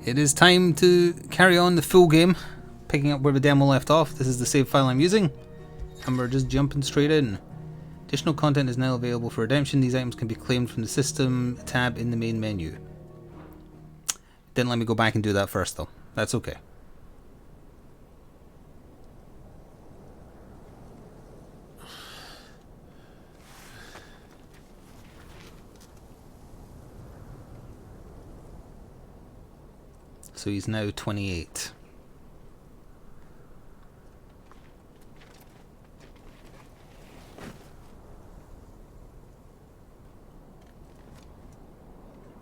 It is time to carry on the full game, picking up where the demo left off. This is the save file I'm using, and we're just jumping straight in. Additional content is now available for redemption. These items can be claimed from the system tab in the main menu. Didn't let me go back and do that first though. That's okay. So he's now 28.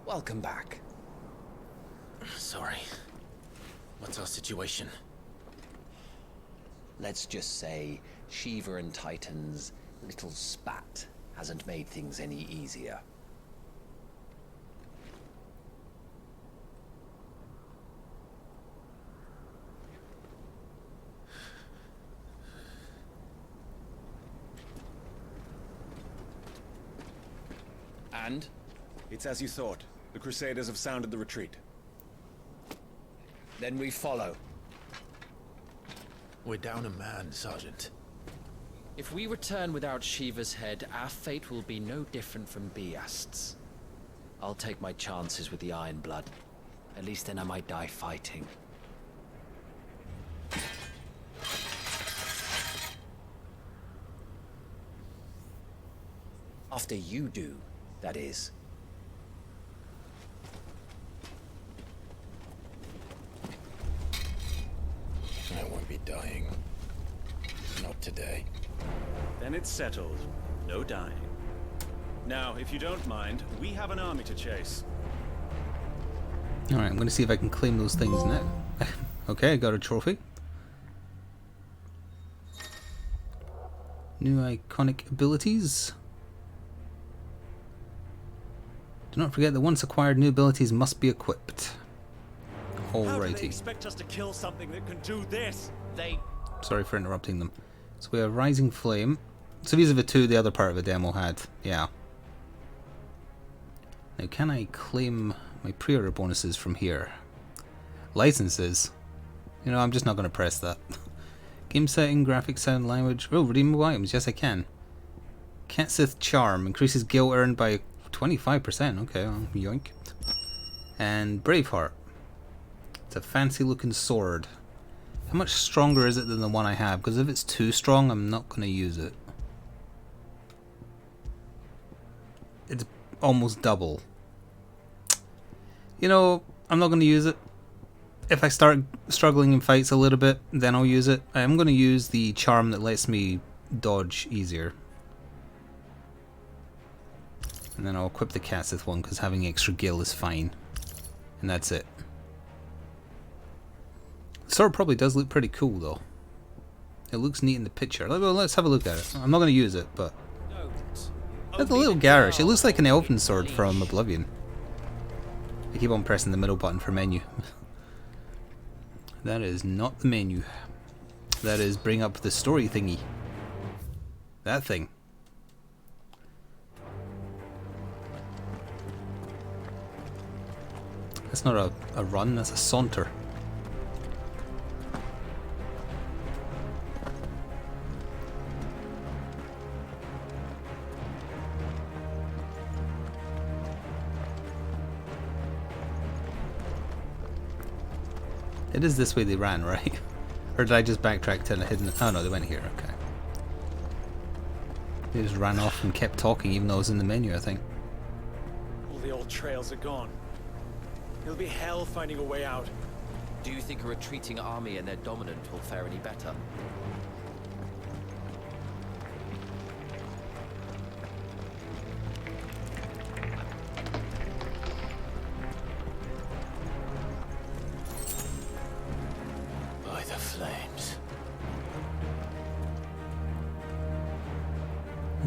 Welcome back. Sorry. What's our situation? Let's just say Shiva and Titan's little spat hasn't made things any easier. And? It's as you thought. The Crusaders have sounded the retreat. Then we follow. We're down a man, Sergeant. If we return without Shiva's head, our fate will be no different from Biast's. I'll take my chances with the Iron Blood. At least then I might die fighting. After you do, that is. I won't be dying. Not today. Then it's settled. No dying. Now, if you don't mind, we have an army to chase. Alright, I'm going to see if I can claim those things now. Okay, I got a trophy. New iconic abilities. Do not forget that once acquired, new abilities must be equipped. How do they Alrighty. expect us to kill something that can do this? Sorry for interrupting them. So we have Rising Flame. So these are the two the other part of the demo had. Yeah. Now can I claim my pre-order bonuses from here? Licenses. You know, I'm just not going to press that. Game setting, graphics, sound, language. Oh, redeemable items. Yes, I can. Katsith Charm. Increases gil earned by 25%. Okay, well, yoink. And Braveheart. It's a fancy looking sword. How much stronger is it than the one I have? Because if it's too strong, I'm not going to use it. It's almost double. You know, I'm not going to use it. If I start struggling in fights a little bit, then I'll use it. I am going to use the charm that lets me dodge easier. And then I'll equip the Katsith one because having extra gil is fine. And that's it. The sword probably does look pretty cool though. It looks neat in the picture. Let's have a look at it. I'm not going to use it, but it's a little garish. It looks like an elven sword from Oblivion. I keep on pressing the middle button for menu. That is not the menu. That is bring up the story thingy. That thing. That's not a run, that's a saunter. It is this way they ran, right? Or did I just backtrack to the hidden... Oh no, they went here, okay. They just ran off and kept talking even though I was in the menu, I think. All the old trails are gone. It'll be hell finding a way out. Do you think a retreating army and their dominant will fare any better? By the flames.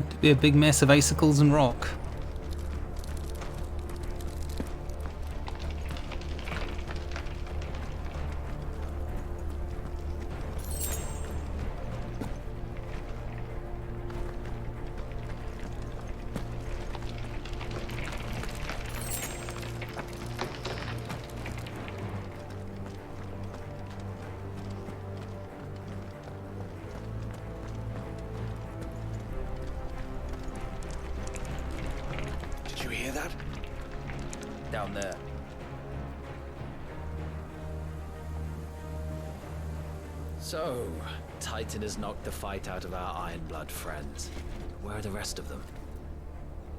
To be a big mess of icicles and rock. So, Titan has knocked the fight out of our Ironblood friends. Where are the rest of them?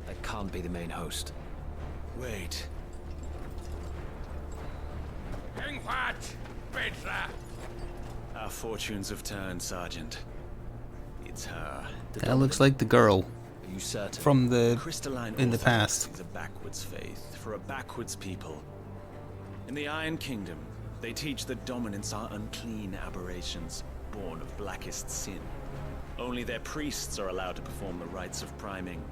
That can't be the main host. Wait. Our fortunes have turned, Sergeant. It's her. That looks like the girl Are you certain? from the Crystalline in the Orthodoxy past. is a backwards faith for a backwards people. In the Iron Kingdom, they teach that dominants are unclean aberrations, born of blackest sin. Only their priests are allowed to perform the rites of priming.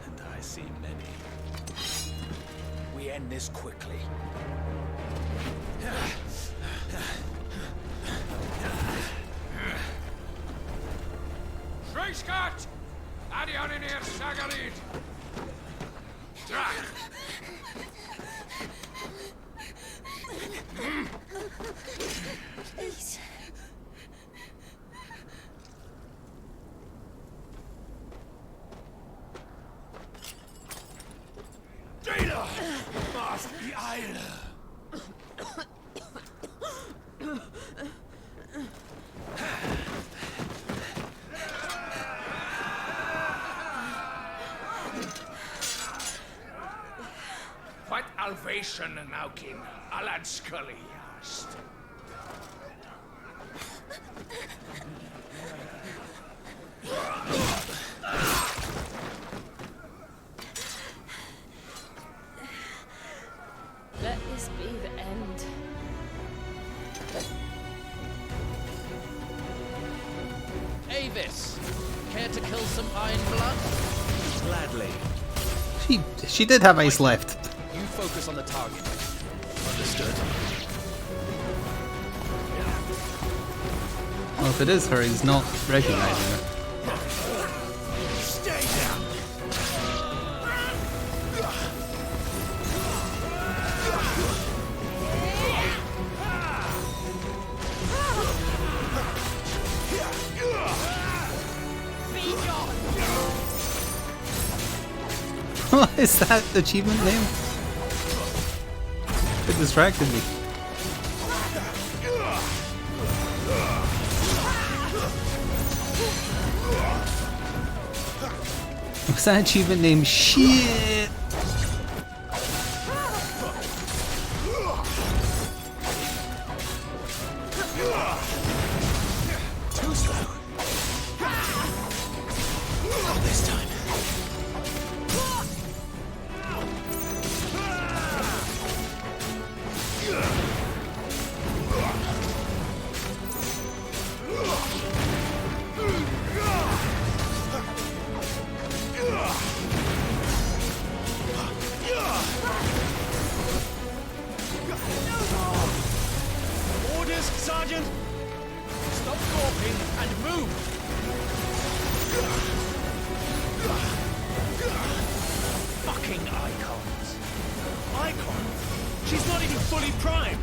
And I see many. We end this quickly. Scott! Adion in here, Sagarid! Please. Data! Must be iron! What Alvation Naukin, Alad Scully asked. Let this be the end. Avis! Care to kill some Ironblood? Gladly. She did have ice left. You focus on the target. Understood. Well, if it is her, he's not recognizing her. Stay down! What is that achievement name? It distracted me. What's that achievement name? Shit! Too slow. Not this time. Orders, Sergeant! Stop gawping and move! Fucking icons. Icons? She's not even fully primed!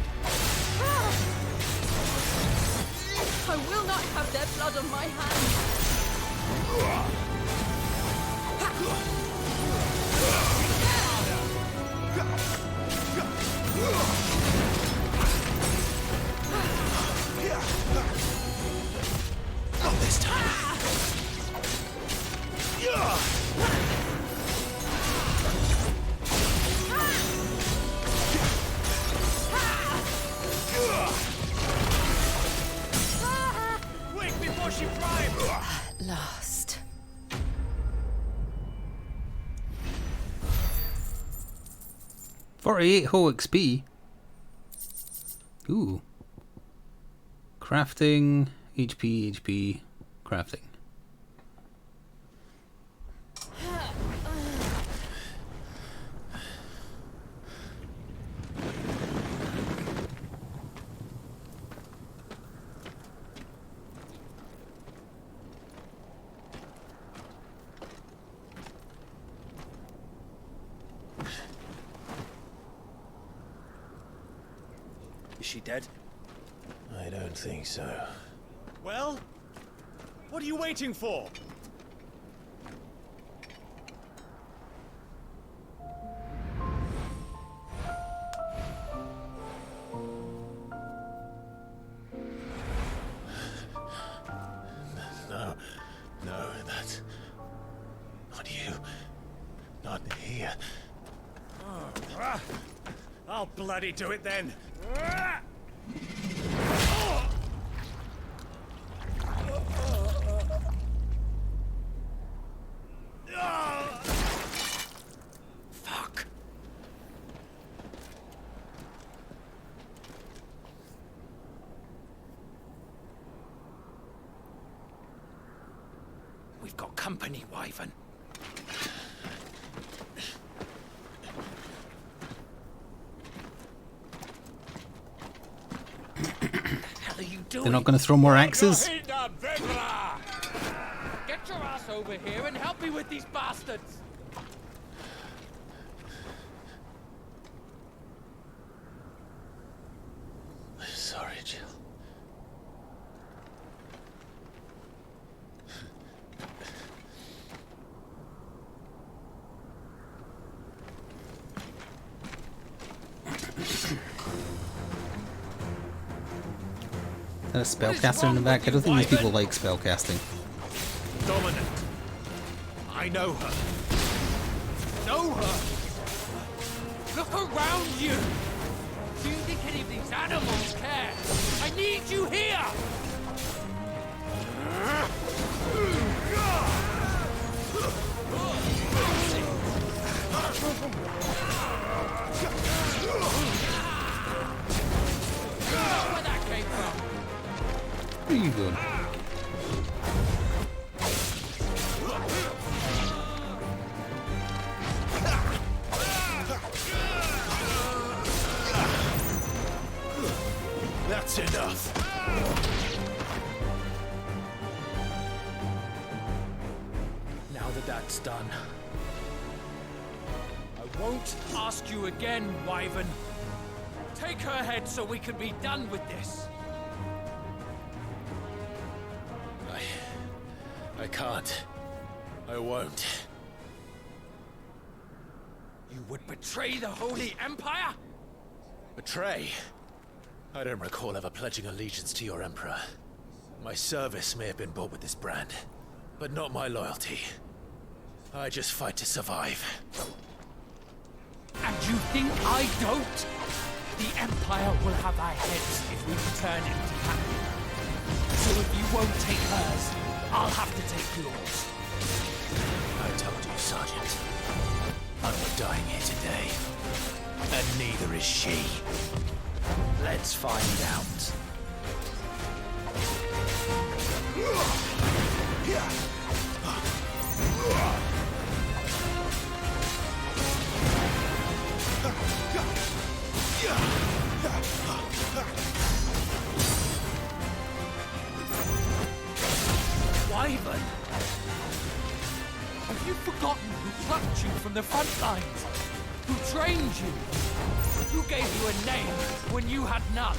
I will not have their blood on my hands. Not this time. Quick, before she primes! Last. $48 whole XP. Ooh. Crafting, HP, crafting. Is she dead? I don't think so. Well? What are you waiting for? I'll bloody do it then. Fuck. We've got company, Wyvern. They're not going to throw more axes? Get your ass over here and help me with these bastards! Sorry, Jill. There's a spellcaster in the back. I don't think these people like spellcasting. Dominant. I know her. Know her? Look around you! Do you think any of these animals care? I need you here! Where that came from? Where are you going? That's enough. Now that that's done, I won't ask you again, Wyvern. Take her head so we can be done with this. I can't. I won't. You would betray the Holy Empire? Betray? I don't recall ever pledging allegiance to your Emperor. My service may have been bought with this brand, but not my loyalty. I just fight to survive. And you think I don't? The Empire will have our heads if we return empty-handed. So if you won't take hers, I'll have to take yours. I told you, Sergeant. I'm not dying here today. And neither is she. Let's find out. Wyvern! Have you forgotten who plucked you from the front lines? Who trained you? Who gave you a name when you had none?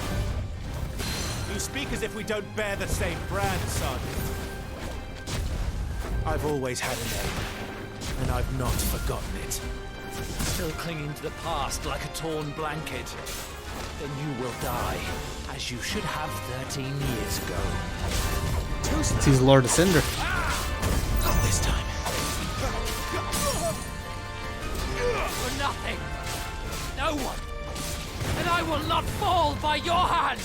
You speak as if we don't bear the same brand, Sergeant. I've always had a name, and I've not forgotten it. Still clinging to the past like a torn blanket. Then you will die, as you should have 13 years ago. He's Lord of Cinder. Not this time. For nothing. No one. And I will not fall by your hand.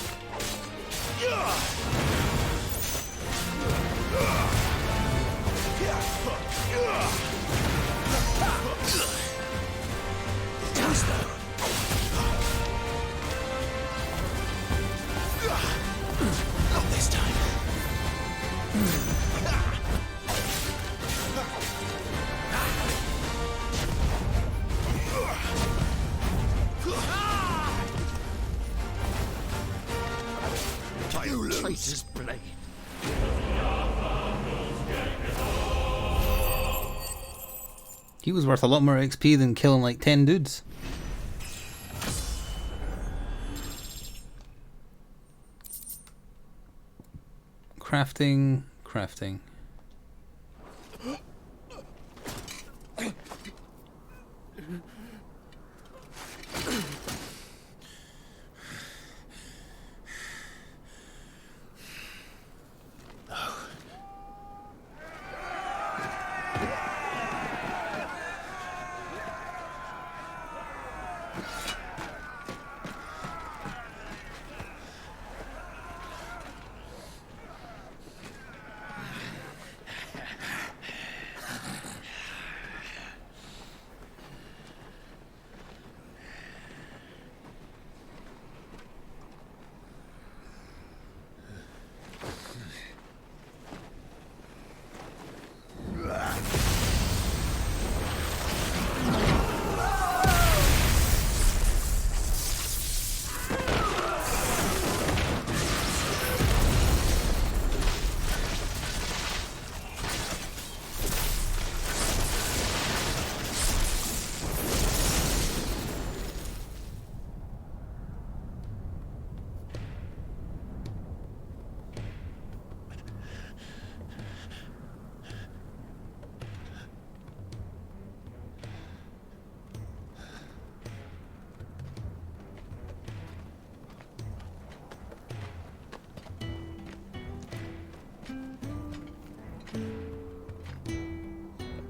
Not this time. Traitor's blade. He was worth a lot more XP than killing like 10 dudes. Crafting.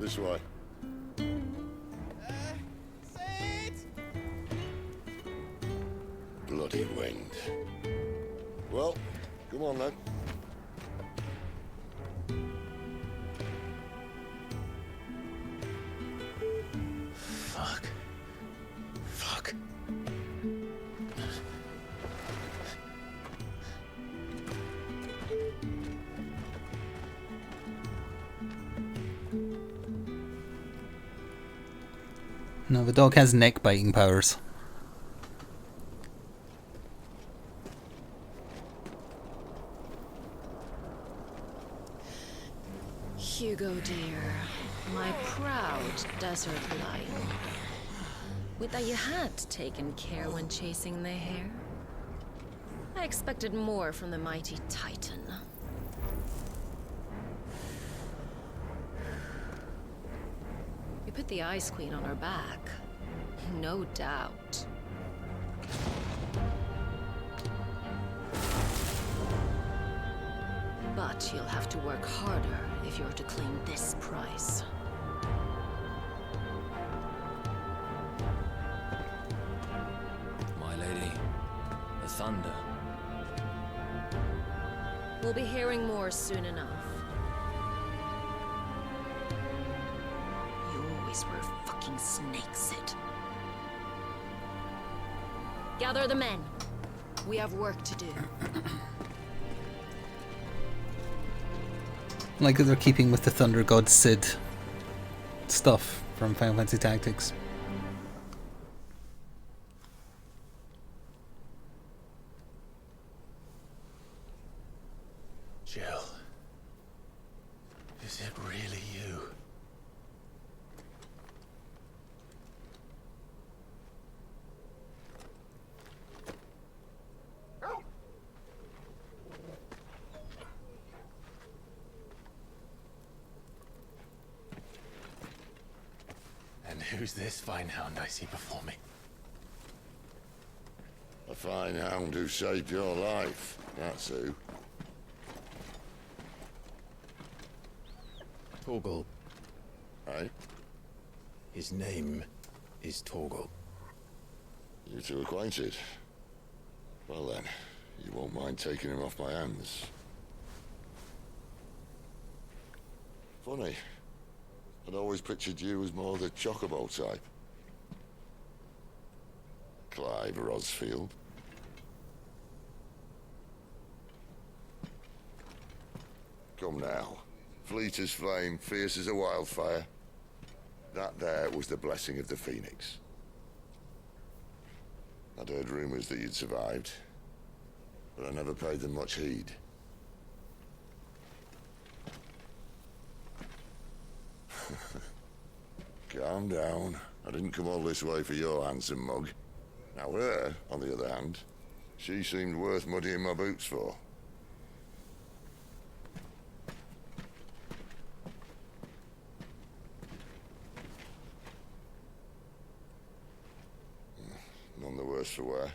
This way. Bloody wind. Well, come on then. Fuck. Fuck. No, the dog has neck biting powers. Hugo, dear, my proud desert lion. Would that you had taken care when chasing the hare? I expected more from the mighty Titan. You put the Ice Queen on her back, no doubt. But you'll have to work harder if you're to claim this prize. My lady, the thunder. We'll be hearing more soon enough. You always were a fucking snake, Sid. Gather the men. We have work to do. Like that they're keeping with the Thunder God Sid stuff from Final Fantasy Tactics. Jill. Is it really you? And who's this fine hound I see before me? A fine hound who saved your life. That's who. Torgal. Eh? His name is Torgal. You two acquainted? Well then, you won't mind taking him off my hands. Funny. I'd always pictured you as more the chocobo type. Clive Rosfield. Come now. Fleet as flame, fierce as a wildfire. That there was the blessing of the Phoenix. I'd heard rumors that you'd survived, but I never paid them much heed. Calm down. I didn't come all this way for your handsome mug. Now her, on the other hand, she seemed worth muddying my boots for. None the worse for wear.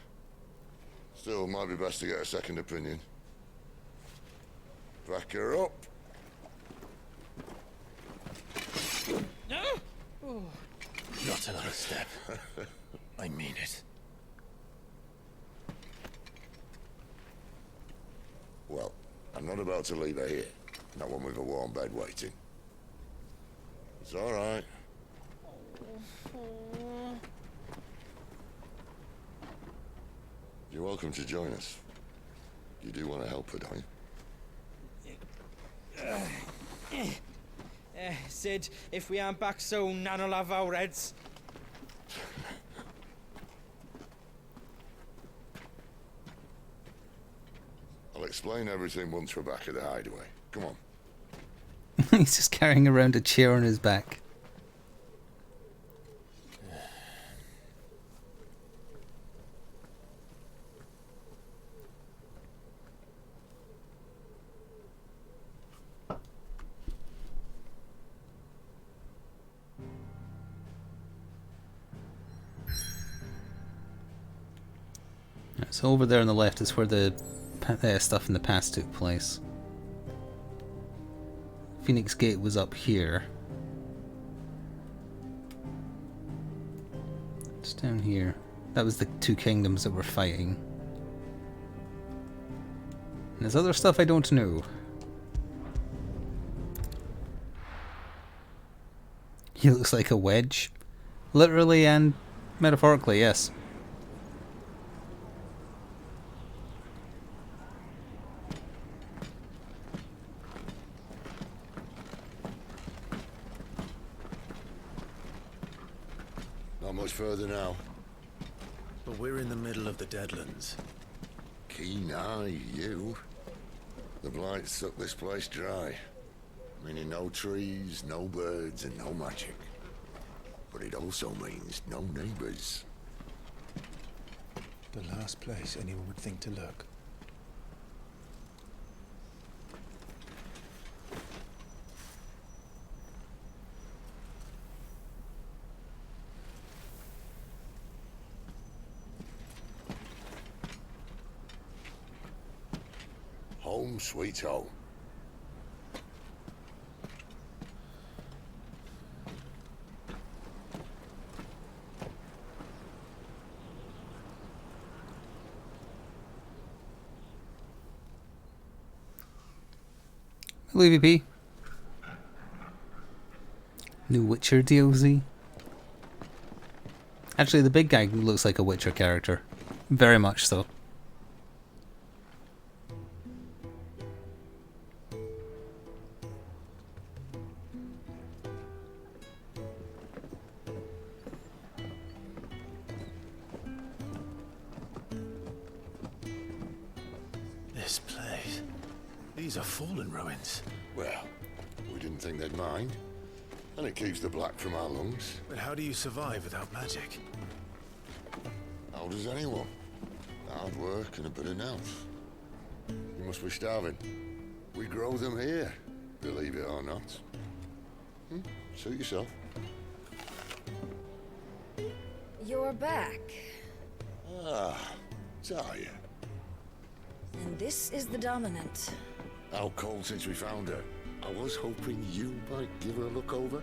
Still, might be best to get a second opinion. Back her up. Not another step. I mean it. Well, I'm not about to leave her here. Not one with a warm bed waiting. It's all right. You're welcome to join us. You do want to help her, don't you? Sid, if we aren't back soon, Nan'll have our heads. I'll explain everything once we're back at the hideaway. Come on. He's just carrying around a chair on his back. So over there on the left is where the stuff in the past took place. Phoenix Gate was up here. Down here. That was the two kingdoms that were fighting. And there's other stuff I don't know. He looks like a wedge. Literally and metaphorically, yes. Not much further now. But we're in the middle of the Deadlands. Keen eye, you. The blight sucked this place dry. Meaning no trees, no birds, and no magic. But it also means no neighbors. The last place anyone would think to look. Home sweet home. Hello, EVP. New Witcher DLC. Actually, the big guy looks like a Witcher character. Very much so. This place. These are fallen ruins. Well, we didn't think they'd mind. And it keeps the black from our lungs. But how do you survive without magic? How does anyone? Hard work and a bit of nous. You must be starving. We grow them here, believe it or not. Suit yourself. You're back. Ah, Talia. And this is the Dominant. How cold since we found her. I was hoping you might give her a look over.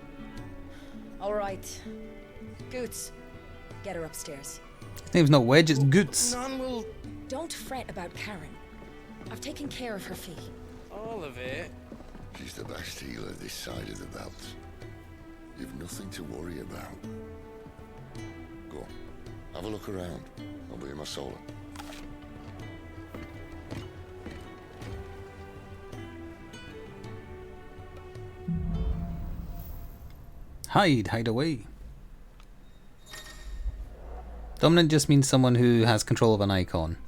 All right. Goots, get her upstairs. His name's not Wedge, it's Goots. None will... Don't fret about Karen. I've taken care of her fee. All of it? She's the best healer this side of the belt. You've nothing to worry about. Go on, have a look around. I'll be in my solar. Hide away. Dominant just means someone who has control of an icon.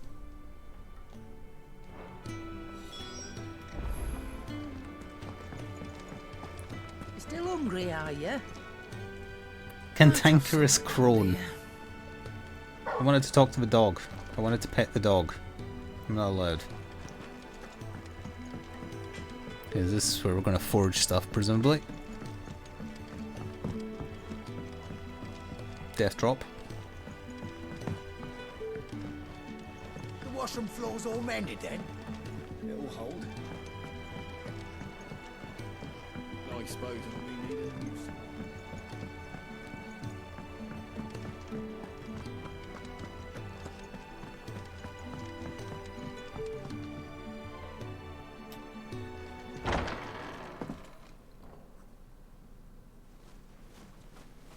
You still hungry, are you? Cantankerous crone. I wanted to talk to the dog. I wanted to pet the dog. I'm not allowed. Is this where we're going to forge stuff, presumably? Death drop. The washroom floor's all mended then? It'll hold. I suppose it'll be needed.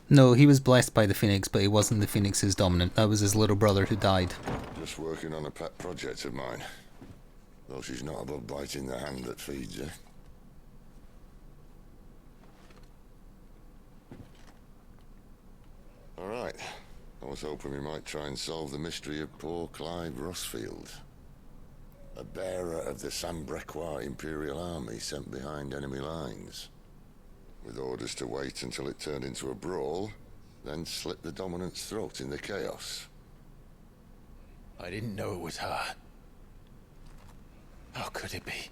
No, he was blessed by the Phoenix, but he wasn't the Phoenix's dominant. That was his little brother who died. Just working on a pet project of mine. Though she's not above biting the hand that feeds her. Alright. I was hoping we might try and solve the mystery of poor Clive Rossfield. A bearer of the Sambrequois Imperial Army sent behind enemy lines. With orders to wait until it turned into a brawl, then slit the Dominant's throat in the chaos. I didn't know it was her. How could it be?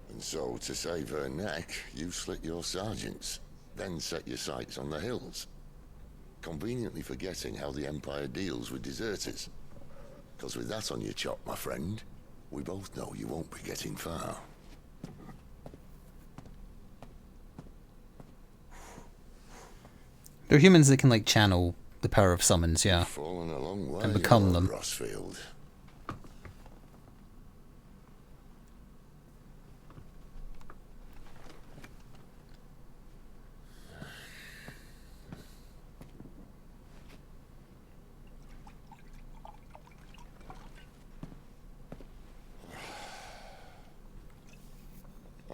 And so, to save her neck, you slit your sergeants, then set your sights on the hills. Conveniently forgetting how the Empire deals with deserters. Because with that on your chop, my friend, we both know you won't be getting far. They're humans that can, like, channel the power of summons, yeah. Fallen a long way, And become them. Rossfield.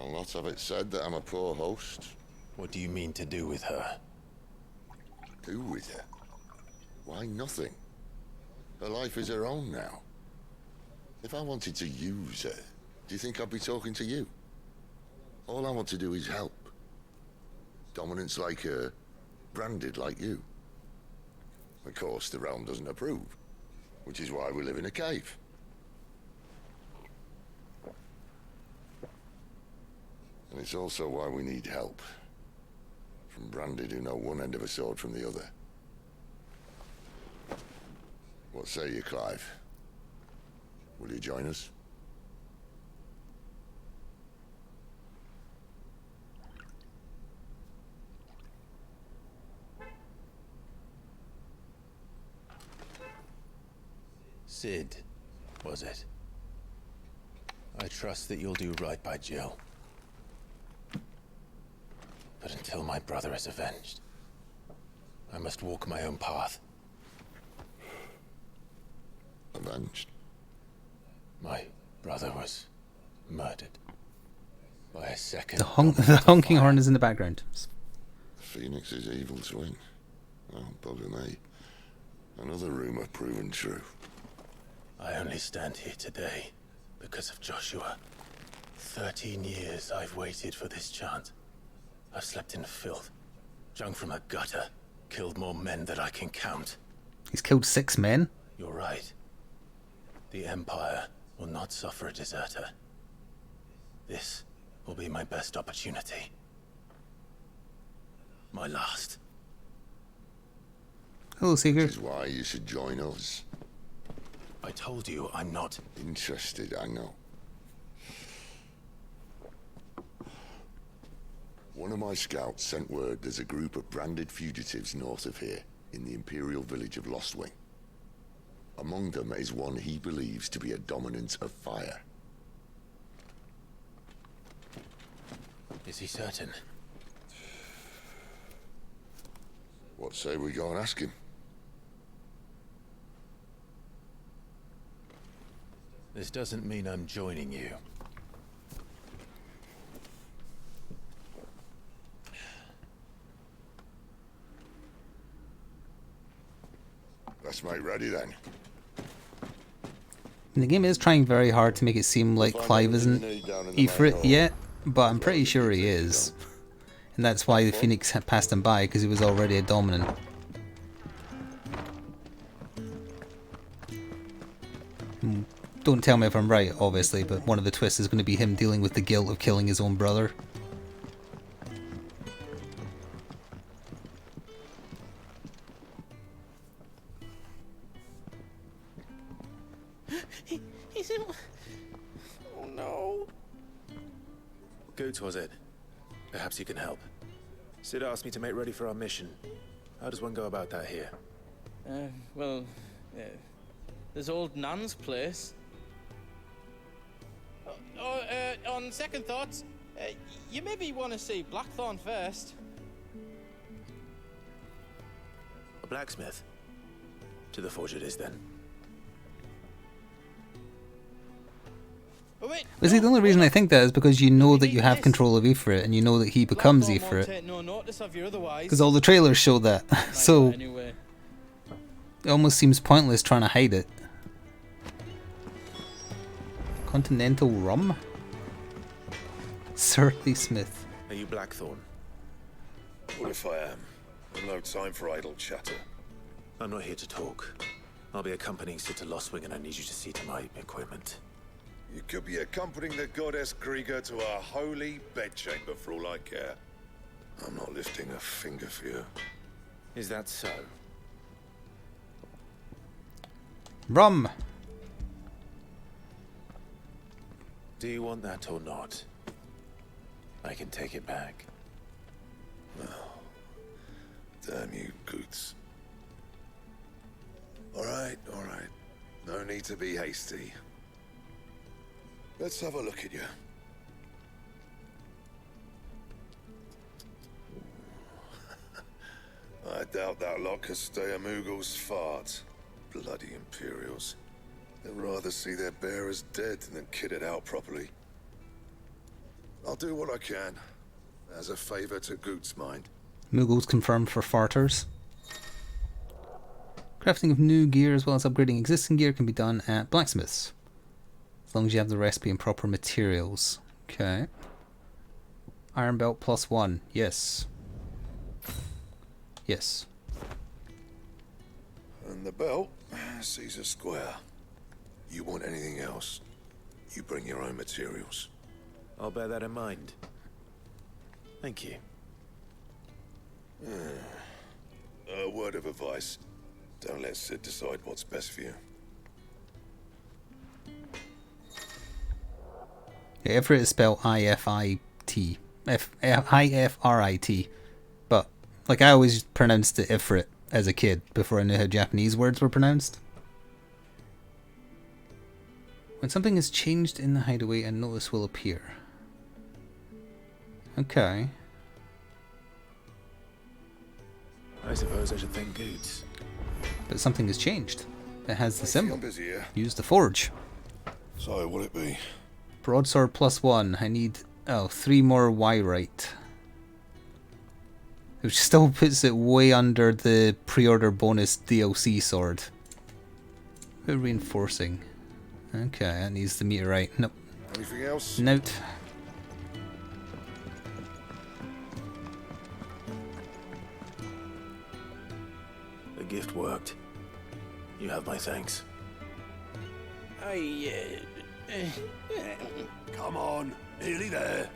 I'll not have it said that I'm a poor host. What do you mean to do with her? Do with her? Why, nothing. Her life is her own now. If I wanted to use her, do you think I'd be talking to you? All I want to do is help. Dominants like her, branded like you. Of course, the realm doesn't approve, which is why we live in a cave. And it's also why we need help. From branded who know one end of a sword from the other. What say you, Clive? Will you join us? Sid, was it? I trust that you'll do right by Jill. But until my brother is avenged, I must walk my own path. Avenged? My brother was murdered by a second. The honking horn is in the background. Phoenix's evil twin. Oh, bugger me. Another rumor proven true. I only stand here today because of Joshua. 13 years I've waited for this chance. I've slept in filth, drunk from a gutter, killed more men than I can count. He's killed 6 men? You're right. The Empire will not suffer a deserter. This will be my best opportunity. My last. Hello, Seeker. Which is why you should join us. I told you I'm not interested, I know. One of my scouts sent word there's a group of branded fugitives north of here, in the Imperial village of Lostwing. Among them is one he believes to be a dominant of fire. Is he certain? What say we go and ask him? This doesn't mean I'm joining you. Let's make ready then. And the game is trying very hard to make it seem like Clive isn't Ifrit yet, but I'm pretty sure he is. And that's why the Phoenix had passed him by, because he was already a dominant. Don't tell me if I'm right, obviously, but one of the twists is going to be him dealing with the guilt of killing his own brother. He's in... Oh no. Goots, was it? Perhaps you can help. Sid asked me to make ready for our mission. How does one go about that here? Well, there's old Nan's place. On second thoughts, you maybe want to see Blackthorn first. A blacksmith? To the forge it is then. Oh, wait, But see, the only reason I think that is because you know that you have control of Ifrit, and you know that he becomes Blackthorn won't Ifrit. take no notice of you otherwise. Because all the trailers show that. So, Anyway. it almost seems pointless trying to hide it. Continental rum? Surly Smith. Are you Blackthorn? What if I am? I've no time for idle chatter. I'm not here to talk. I'll be accompanying Sid to Lostwing, and I need you to see to my equipment. You could be accompanying the goddess Krieger to a holy bedchamber for all I care. I'm not lifting a finger for you. Is that so? Rum! Do you want that or not? I can take it back. Well, damn you, Goots. All right. No need to be hasty. Let's have a look at you. I doubt that lot could stay a Moogle's fart. Bloody Imperials. They'd rather see their bearers dead than kitted out properly. I'll do what I can, as a favor to Goot's mind. Moogles confirmed for farters. Crafting of new gear as well as upgrading existing gear can be done at blacksmiths, as long as you have the recipe and proper materials. Okay. Iron belt +1. Yes. Yes. And the belt sees a square. You want anything else, you bring your own materials. I'll bear that in mind. Thank you. A word of advice. Don't let Sid decide what's best for you. Yeah, Ifrit is spelled I-F-I-T. I-F-R-I-T. But, like, I always pronounced it Ifrit as a kid before I knew how Japanese words were pronounced. When something is changed in the hideaway, a notice will appear. Okay. I suppose I should thank Goots. But something has changed. It has the symbol. I'm busy here. Use the forge. So, what'll it be? Broadsword +1. I need 3 more Wyrite. Which still puts it way under the pre-order bonus DLC sword. We're reinforcing. Okay, that needs the meteorite. Nope. Anything else? Note. The gift worked. You have my thanks. Come on, nearly there.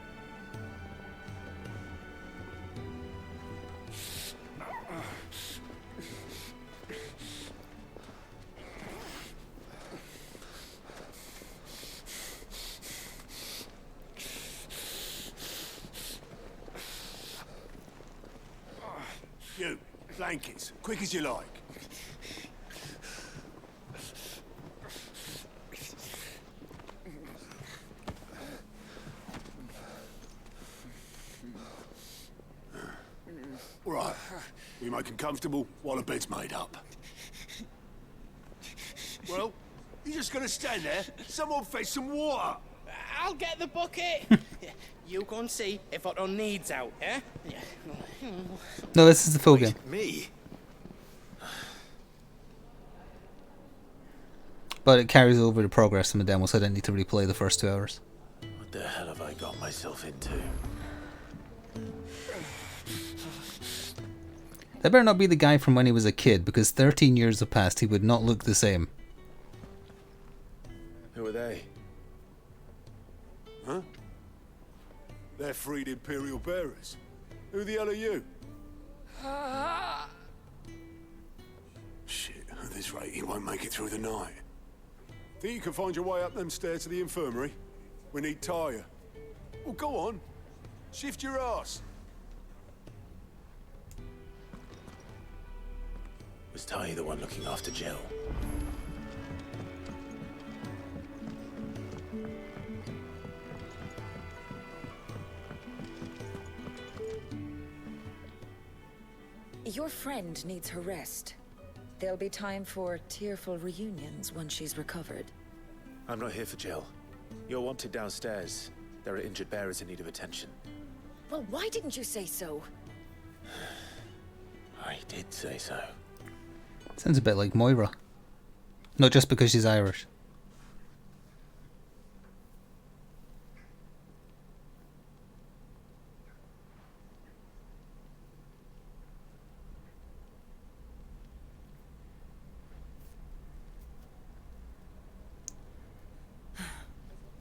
You, blankets, quick as you like. All right, we make him comfortable while the bed's made up. Well, you just gonna stand there? Someone fetch some water. I'll get the bucket. You go and see if Otto needs out, eh? No, this is the full game. Me? But it carries over the progress in the demo, so I didn't need to replay the first 2 hours. What the hell have I got myself into? That better not be the guy from when he was a kid, because 13 years have passed, he would not look the same. Who are they? Huh? They're freed Imperial bearers. Who the hell are you? Shit, at this rate he won't make it through the night. Think you can find your way up them stairs to the infirmary? We need Tyre. Well, go on. Shift your ass. Was Ty the one looking after Jill? Your friend needs her rest. There'll be time for tearful reunions once she's recovered. I'm not here for Jill. You're wanted downstairs. There are injured bearers in need of attention. Well, why didn't you say so? I did say so. Sounds a bit like Moira. Not just because she's Irish.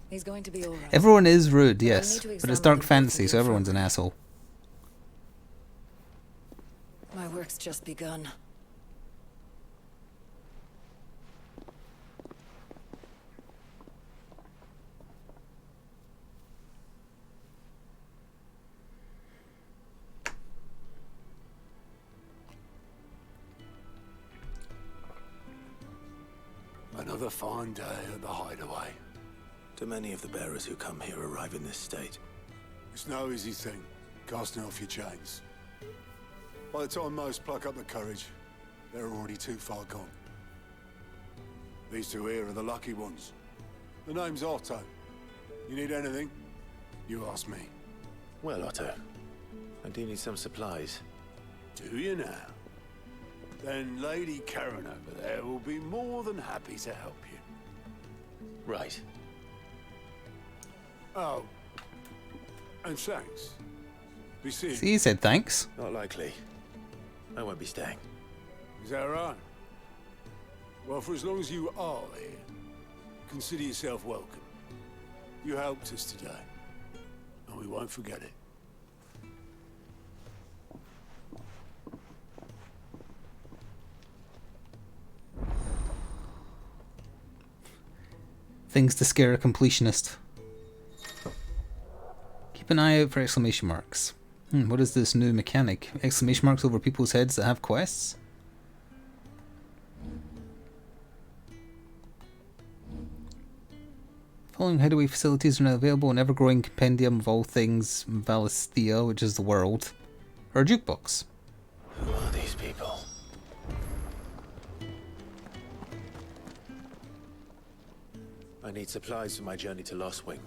He's going to be all right. Everyone is rude, yes, but it's dark fantasy, so everyone's an asshole. My work's just begun. Another fine day at the hideaway. Do many of the bearers who come here arrive in this state? It's no easy thing, casting off your chains. By the time most pluck up the courage, they're already too far gone. These two here are the lucky ones. The name's Otto. You need anything? You ask me. Well, Otto, I do need some supplies. Do you now? Then Lady Karen over there will be more than happy to help you. Right. Oh. And thanks. Be seeing. See, he said thanks. Not likely. I won't be staying. Is that right? Well, for as long as you are here, consider yourself welcome. You helped us today, and we won't forget it. Things to scare a completionist. Keep an eye out for exclamation marks. What is this new mechanic? Exclamation marks over people's heads that have quests? Following hideaway facilities are now available, an ever-growing compendium of all things Valisthea, which is the world, or a jukebox. Who are these people? I need supplies for my journey to Lost Wing.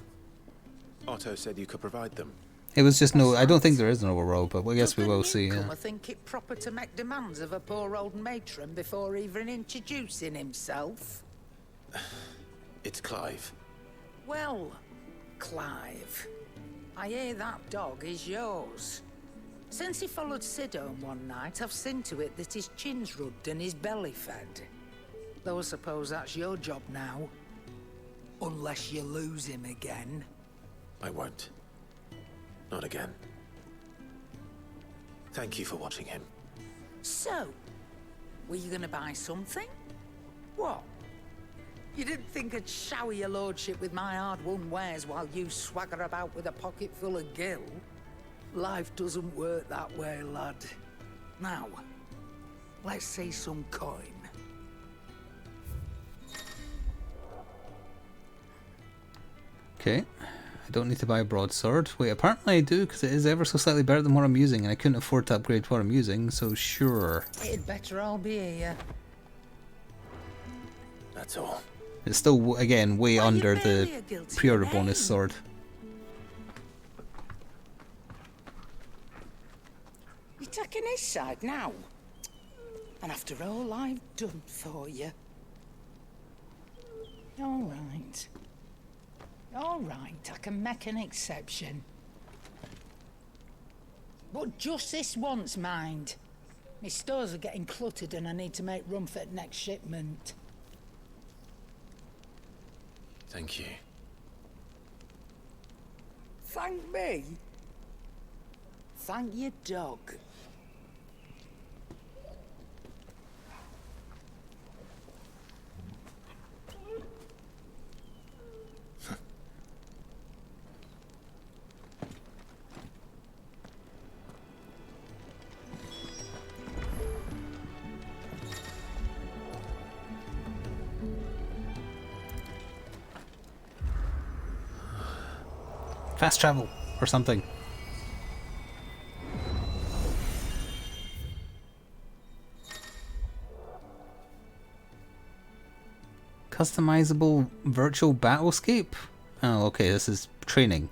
Otto said you could provide them. It was just no. I don't think there is an overworld, but I guess we will see. Yeah. I think it proper to make demands of a poor old matron before even introducing himself. It's Clive. Well, Clive, I hear that dog is yours. Since he followed Sid home one night, I've seen to it that his chin's rubbed and his belly fed. Though I suppose that's your job now. Unless you lose him again. I won't. Not again. Thank you for watching him. So, were you gonna buy something? What? You didn't think I'd shower your lordship with my hard-won wares while you swagger about with a pocket full of gil? Life doesn't work that way, lad. Now, let's see some coin. Okay. I don't need to buy a broadsword. Wait, apparently I do, because it is ever so slightly better than what I'm using, and I couldn't afford to upgrade what I'm using, so sure. It'd better all be here. That's all. It's still, again, way under the pre-order bonus sword. You're taking his side now? And after all I've done for you? All right. All right, I can make an exception. But just this once, mind. My stores are getting cluttered and I need to make room for the next shipment. Thank you. Thank me? Thank your dog. Fast travel, or something. Customizable virtual battlescape? Oh, okay, this is training.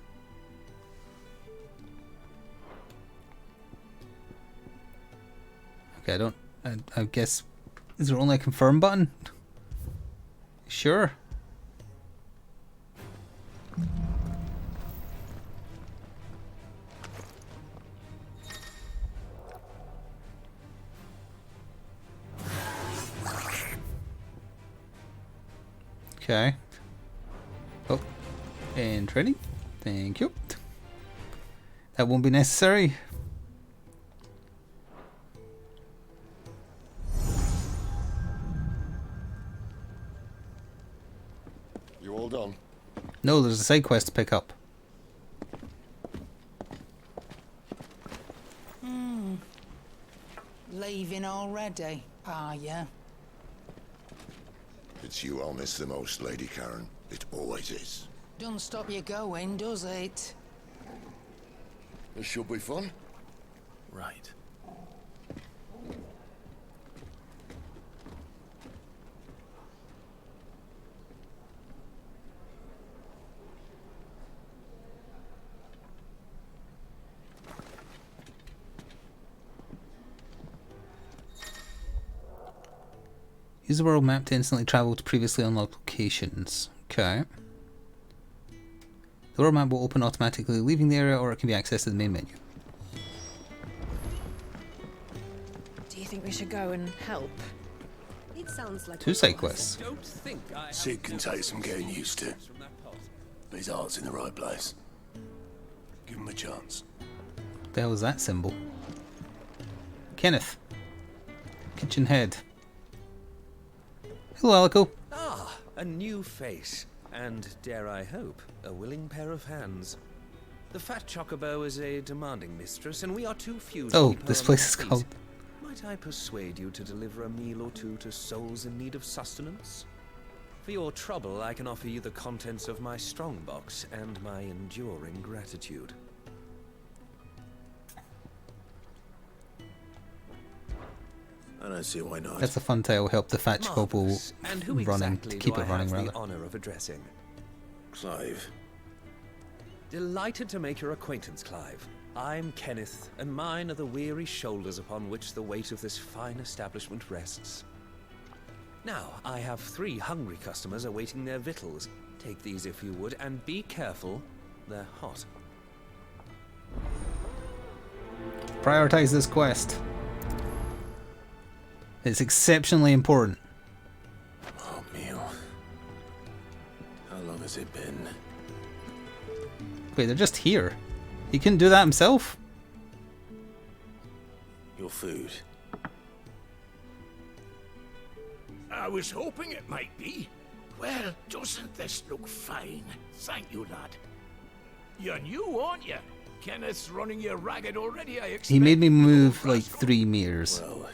Okay, I guess, is there only a confirm button? Sure. Okay. Oh, and training. Thank you. That won't be necessary. You all done? No, there's a side quest to pick up. Leaving already, are ya? It's you I'll miss the most, Lady Karen. It always is. Don't stop you going, does it? This should be fun. Right. Use the world map to instantly travel to previously unlocked locations. Okay. The world map will open automatically leaving the area, or it can be accessed in the main menu. Do you think we should go and help? It sounds like 2 side quests. Sid can take some getting used to. But his heart's in the right place. Give him a chance. What the hell is that symbol? Kenneth. Kitchen head. Hello, Alico. Ah, a new face. And, dare I hope, a willing pair of hands. The fat chocobo is a demanding mistress, and we are too few to Oh, keep her this on place her is feet. called... Might I persuade you to deliver a meal or two to souls in need of sustenance? For your trouble, I can offer you the contents of my strongbox and my enduring gratitude. I don't see why not. That's a fun tale. Help the fat couple And who running, exactly keep do it I running have rather. the honor of addressing? Clive. Delighted to make your acquaintance, Clive. I'm Kenneth, and mine are the weary shoulders upon which the weight of this fine establishment rests. Now, I have 3 hungry customers awaiting their victuals. Take these if you would, and be careful, they're hot. Prioritize this quest. It's exceptionally important. Oh, meal. How long has it been? Wait, they're just here. He couldn't do that himself? Your food. I was hoping it might be. Well, doesn't this look fine? Thank you, lad. You're new, aren't you? Kenneth's running you ragged already, I expect. He made me move like 3 meters. Well,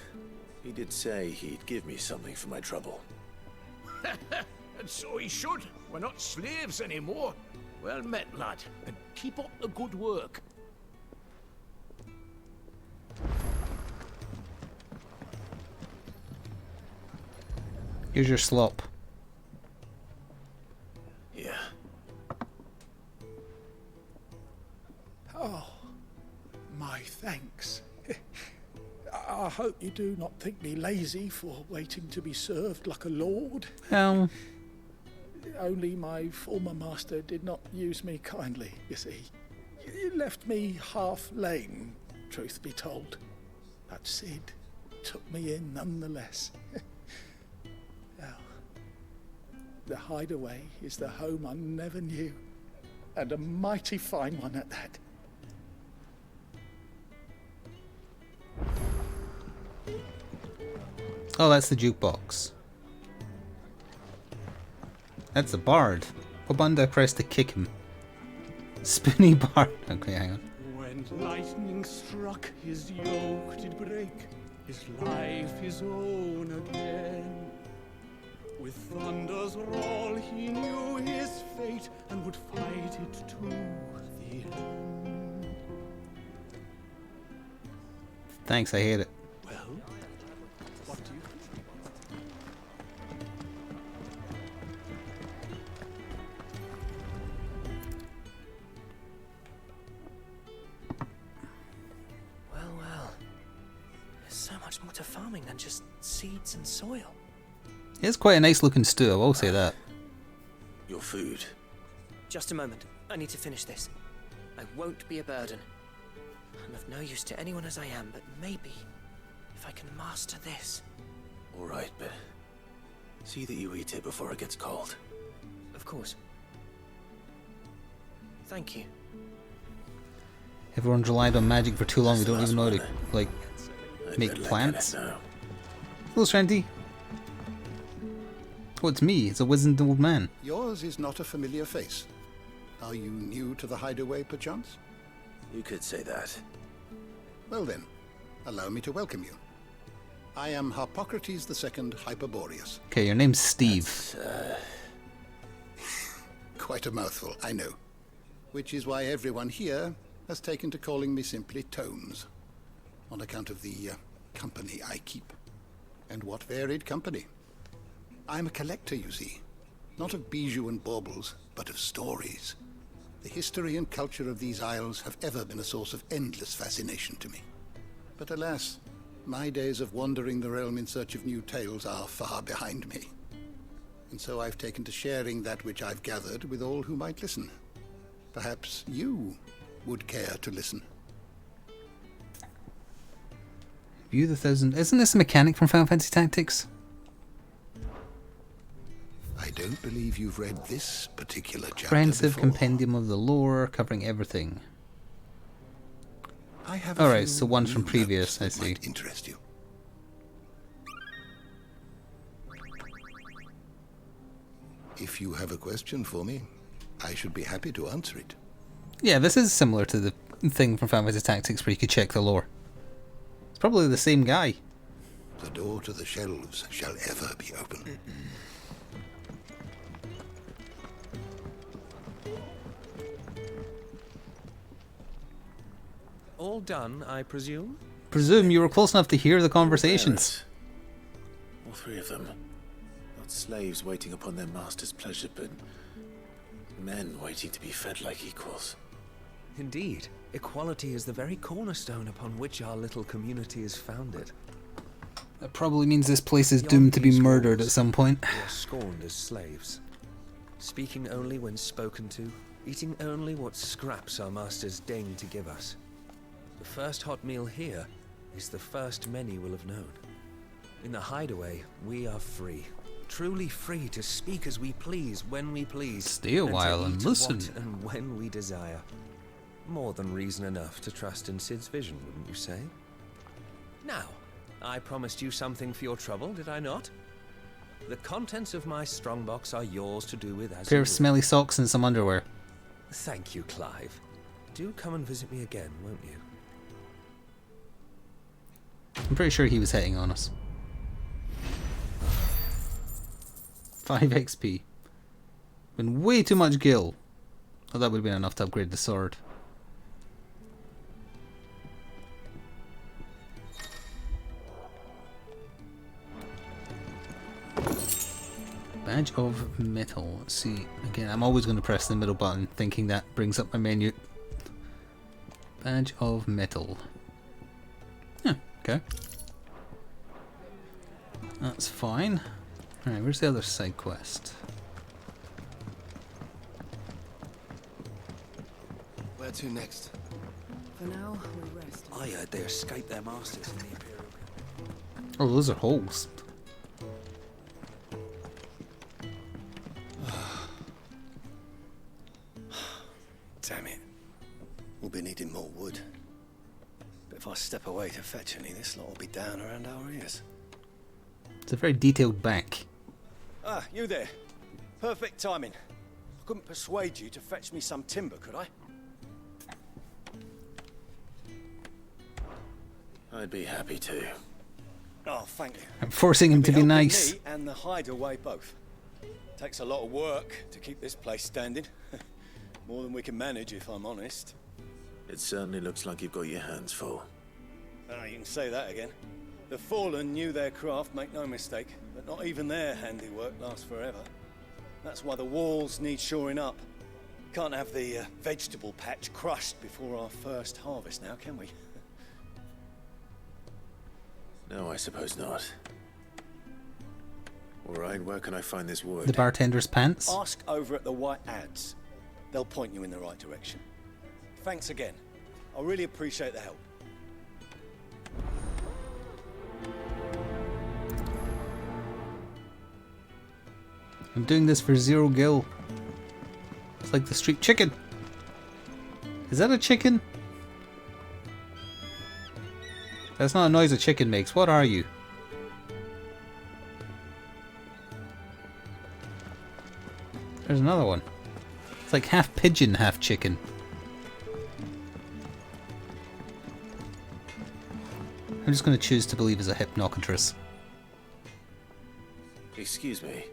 he did say he'd give me something for my trouble. And so he should. We're not slaves anymore. Well met, lad, and keep up the good work. Here's your slop. Yeah. Oh, my thanks. I hope you do not think me lazy for waiting to be served like a lord. Only my former master did not use me kindly, you see. He left me half lame, truth be told. But Sid took me in nonetheless. Well, the hideaway is the home I never knew, and a mighty fine one at that. Oh, that's the jukebox. That's the bard. What button do I press to kick him? Spoony bard. Okay, hang on. When lightning struck, his yoke did break, his life his own again. With thunder's roll, he knew his fate and would fight it to the end. Thanks, I hate it. Well, what do you think? Well, well. There's so much more to farming than just seeds and soil. It's quite a nice looking stew, I will say that. Your food. Just a moment. I need to finish this. I won't be a burden. I'm of no use to anyone as I am, but maybe if I can master this. All right, but see that you eat it before it gets cold. Of course. Thank you. Everyone's relied on magic for too long, we don't even know how to, like, make plants. Hello, Shanty. Oh, it's me. It's a wizened old man. Yours is not a familiar face. Are you new to the hideaway, perchance? You could say that. Well then, allow me to welcome you. I am Harpocrates II Hyperboreus. Okay, your name's Steve. Quite a mouthful, I know. Which is why everyone here has taken to calling me simply Tomes, on account of the company I keep. And what varied company. I'm a collector, you see. Not of bijou and baubles, but of stories. The history and culture of these isles have ever been a source of endless fascination to me. But alas, my days of wandering the realm in search of new tales are far behind me. And so I've taken to sharing that which I've gathered with all who might listen. Perhaps you would care to listen. View the Thousand... Isn't this a mechanic from Final Fantasy Tactics? I don't believe you've read this particular chapter Comprehensive before. compendium of the lore, covering everything. I have Alright, so one's from previous, I see. Might interest you. If you have a question for me, I should be happy to answer it. Yeah, this is similar to the thing from Final Fantasy Tactics where you could check the lore. It's probably the same guy. The door to the shelves shall ever be open. All done, I presume? Presume you were close enough to hear the conversations. All three of them. Not slaves waiting upon their master's pleasure, but men waiting to be fed like equals. Indeed. Equality is the very cornerstone upon which our little community is founded. That probably means this place is doomed to be murdered at some point. We are scorned as slaves. Speaking only when spoken to, eating only what scraps our masters deign to give us. The first hot meal here is the first many will have known. In the hideaway, we are free. Truly free to speak as we please, when we please. Stay a while and listen. What and when we desire. More than reason enough to trust in Sid's vision, wouldn't you say? Now, I promised you something for your trouble, did I not? The contents of my strongbox are yours to do with as Pair you of will. smelly socks and some underwear. Thank you, Clive. Do come and visit me again, won't you? I'm pretty sure he was hitting on us. 5 XP. Been way too much gil. Oh, that would have been enough to upgrade the sword. Badge of metal. Let's see, again, I'm always going to press the middle button, thinking that brings up my menu. Badge of metal. Yeah, okay. That's fine. Alright, where's the other side quest? Where to next? For now, we rest. I heard they escaped their masters in the Imperial. Oh, those are holes. Damn it. We'll be needing more wood. But if I step away to fetch any, this lot will be down around our ears. It's a very detailed back. Ah, you there. Perfect timing. I couldn't persuade you to fetch me some timber, could I? I'd be happy to. Oh, thank you. I'm forcing him to be Helping nice. Me and the hideaway both. Takes a lot of work to keep this place standing. More than we can manage, if I'm honest. It certainly looks like you've got your hands full. Ah, you can say that again. The Fallen knew their craft, make no mistake, but not even their handiwork lasts forever. That's why the walls need shoring up. Can't have the vegetable patch crushed before our first harvest now, can we? No, I suppose not. Alright, where can I find this wood? The bartender's pants. Ask over at the White Ads. They'll point you in the right direction. Thanks again. I really appreciate the help. I'm doing this for 0 gil. It's like the street chicken. Is that a chicken? That's not a noise a chicken makes. What are you? There's another one. It's like half pigeon, half chicken. I'm just going to choose to believe is a hypnocatress. Excuse me.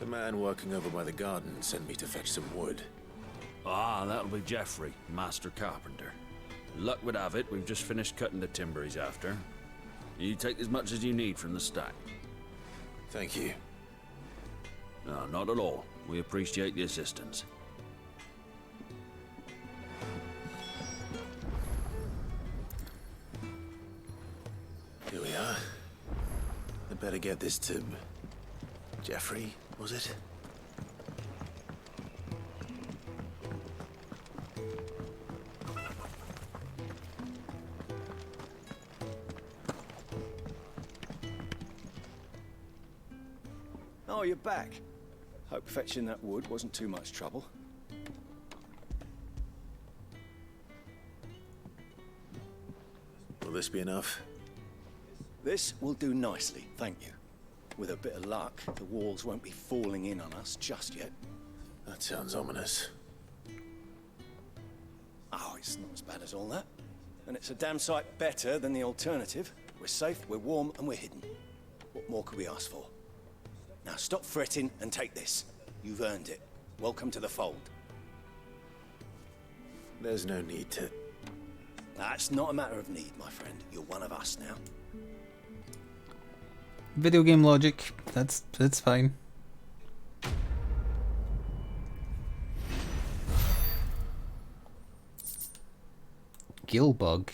The man working over by the garden sent me to fetch some wood. Ah, that'll be Geoffrey, master carpenter. Luck would have it, we've just finished cutting the timber he's after. You take as much as you need from the stack. Thank you. No, not at all. We appreciate the assistance. Here we are. I'd better get this to... Geoffrey, was it? Oh, you're back. Hope fetching that wood wasn't too much trouble. Will this be enough? This will do nicely, thank you. With a bit of luck, the walls won't be falling in on us just yet. That sounds ominous. Oh, it's not as bad as all that. And it's a damn sight better than the alternative. We're safe, we're warm, and we're hidden. What more could we ask for? Now stop fretting and take this. You've earned it. Welcome to the fold. There's no need to... That's not a matter of need, my friend. You're one of us now. Video game logic. That's fine. Gill bug.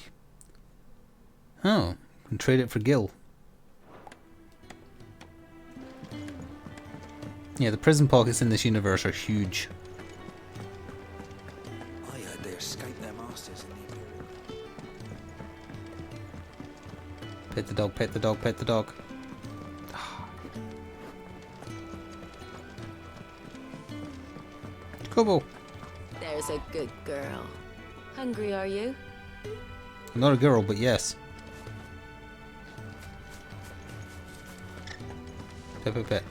Oh, can trade it for gill. Yeah, the prison pockets in this universe are huge. I heard they escaped their masters in the Imperial. Pet the dog, pet the dog, pet the dog. Kobo. There's a good girl. Hungry, are you? I'm not a girl, but yes. Pet, pet, pet.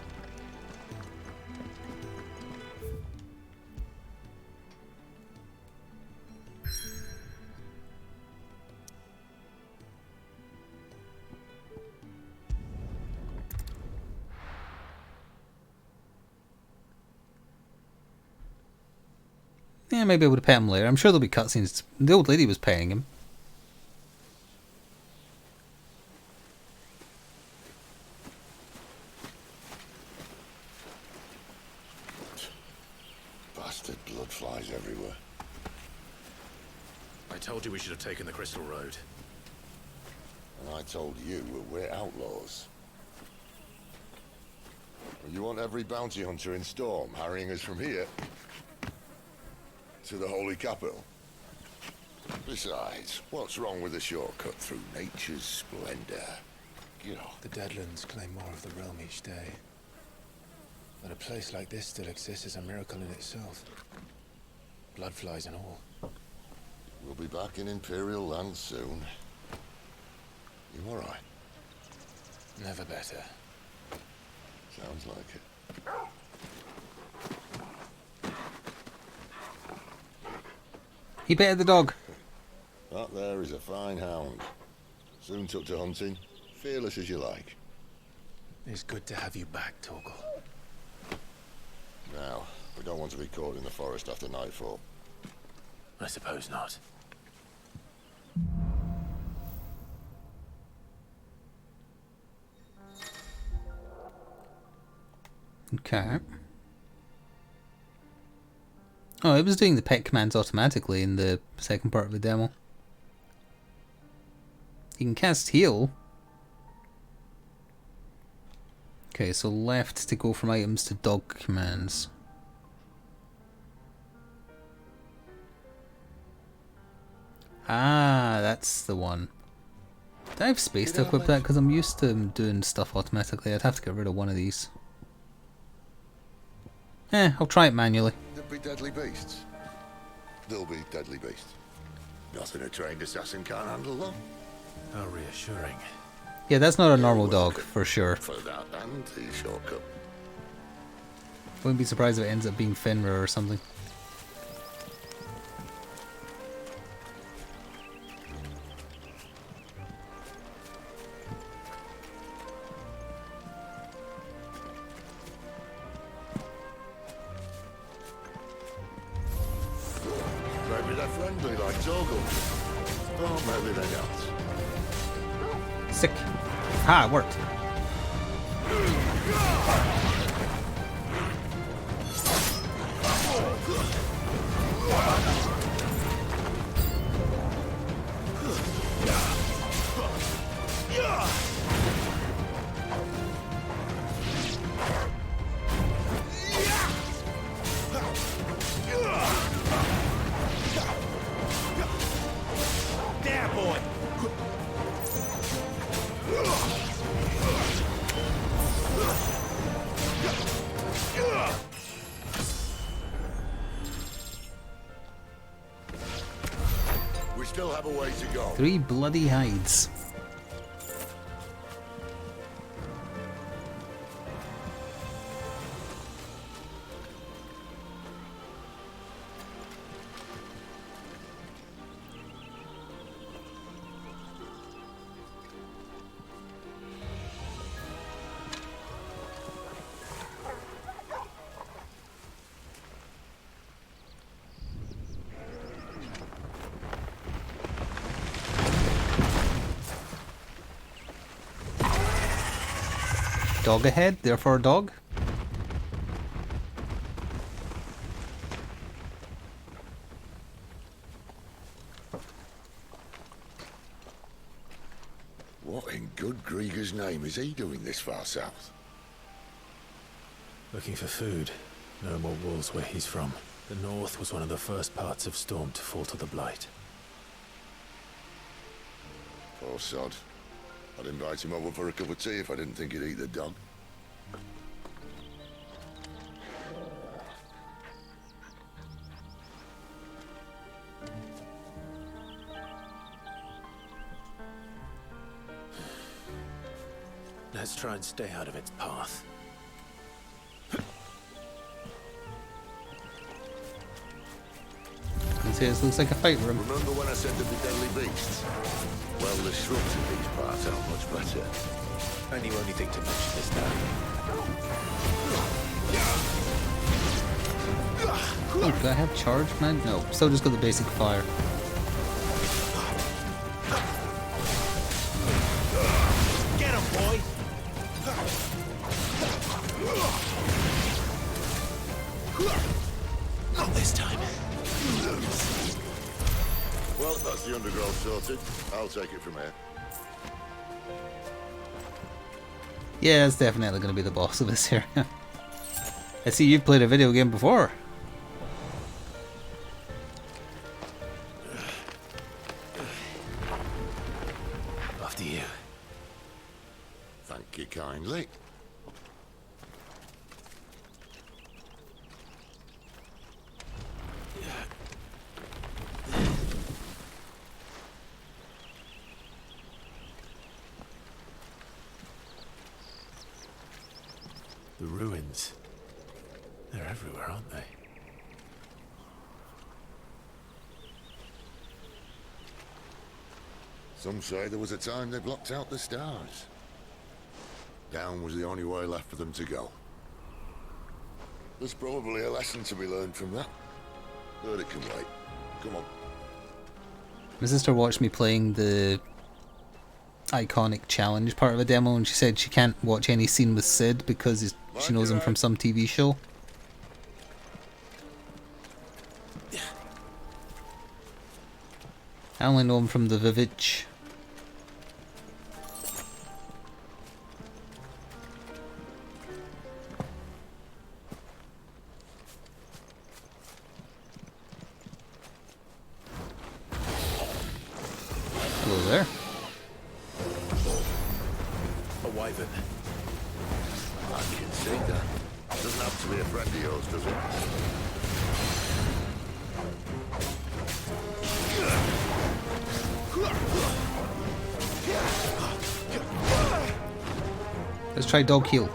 Yeah, maybe I would have paid him later. I'm sure there'll be cutscenes. The old lady was paying him. Bastard blood flies everywhere. I told you we should have taken the Crystal Road. And I told you we're outlaws. Well, you want every bounty hunter in Storm harrying us from here to the Holy Capital? Besides, what's wrong with a shortcut through nature's splendor? You know. The Deadlands claim more of the realm each day. That a place like this still exists is a miracle in itself. Bloodflies and all. We'll be back in Imperial land soon. You all right? Never better. Sounds like it. He petted the dog. That there is a fine hound. Soon took to hunting. Fearless as you like. It's good to have you back, Torgal. Now, we don't want to be caught in the forest after nightfall. I suppose not. Okay. Oh, it was doing the pet commands automatically in the second part of the demo. You can cast heal. Okay, so left to go from items to dog commands. Ah, that's the one. Do I have space to equip that? Because I'm used to doing stuff automatically. I'd have to get rid of one of these. I'll try it manually. There'll be deadly beasts. There'll be deadly beasts. Nothing a trained assassin can't handle, though. How reassuring. Yeah, that's not a normal dog, for sure. For that and the shortcut. Wouldn't be surprised if it ends up being Finra or something. they're friendly like Torgal. Oh, maybe they're not. Sick. Ah, it worked. There, boy! We still have a way to go. 3 bloody hides. Dog ahead, therefore a dog. What in good Grieger's name is he doing this far south? Looking for food. No more wolves where he's from. The north was one of the first parts of Storm to fall to the Blight. Poor sod. I'd invite him over for a cup of tea if I didn't think he'd eat the dog. Let's try and stay out of its path. This looks like a fight room. Remember when I said there'd be deadly beasts? Well, the shrubs in these parts aren't much better. And you only think to mention this now. Oh, do I have charge, man? No, still just got the basic fire. Get him, boy! Not this time. Well, that's the undergrowth sorted. I'll take it from here. Yeah, it's definitely going to be the boss of this area. I see you've played a video game before. After you. Thank you kindly. The ruins. They're everywhere, aren't they? Some say there was a time they blocked out the stars. Down was the only way left for them to go. There's probably a lesson to be learned from that. But it can wait. Come on. My sister watched me playing the iconic challenge part of a demo, and she said she can't watch any scene with Sid because she knows him from some TV show. I only know him from the Vivitch. Hello there. A wyvern. I can see that. Doesn't have to be a friend of yours, does Let's try dog heal.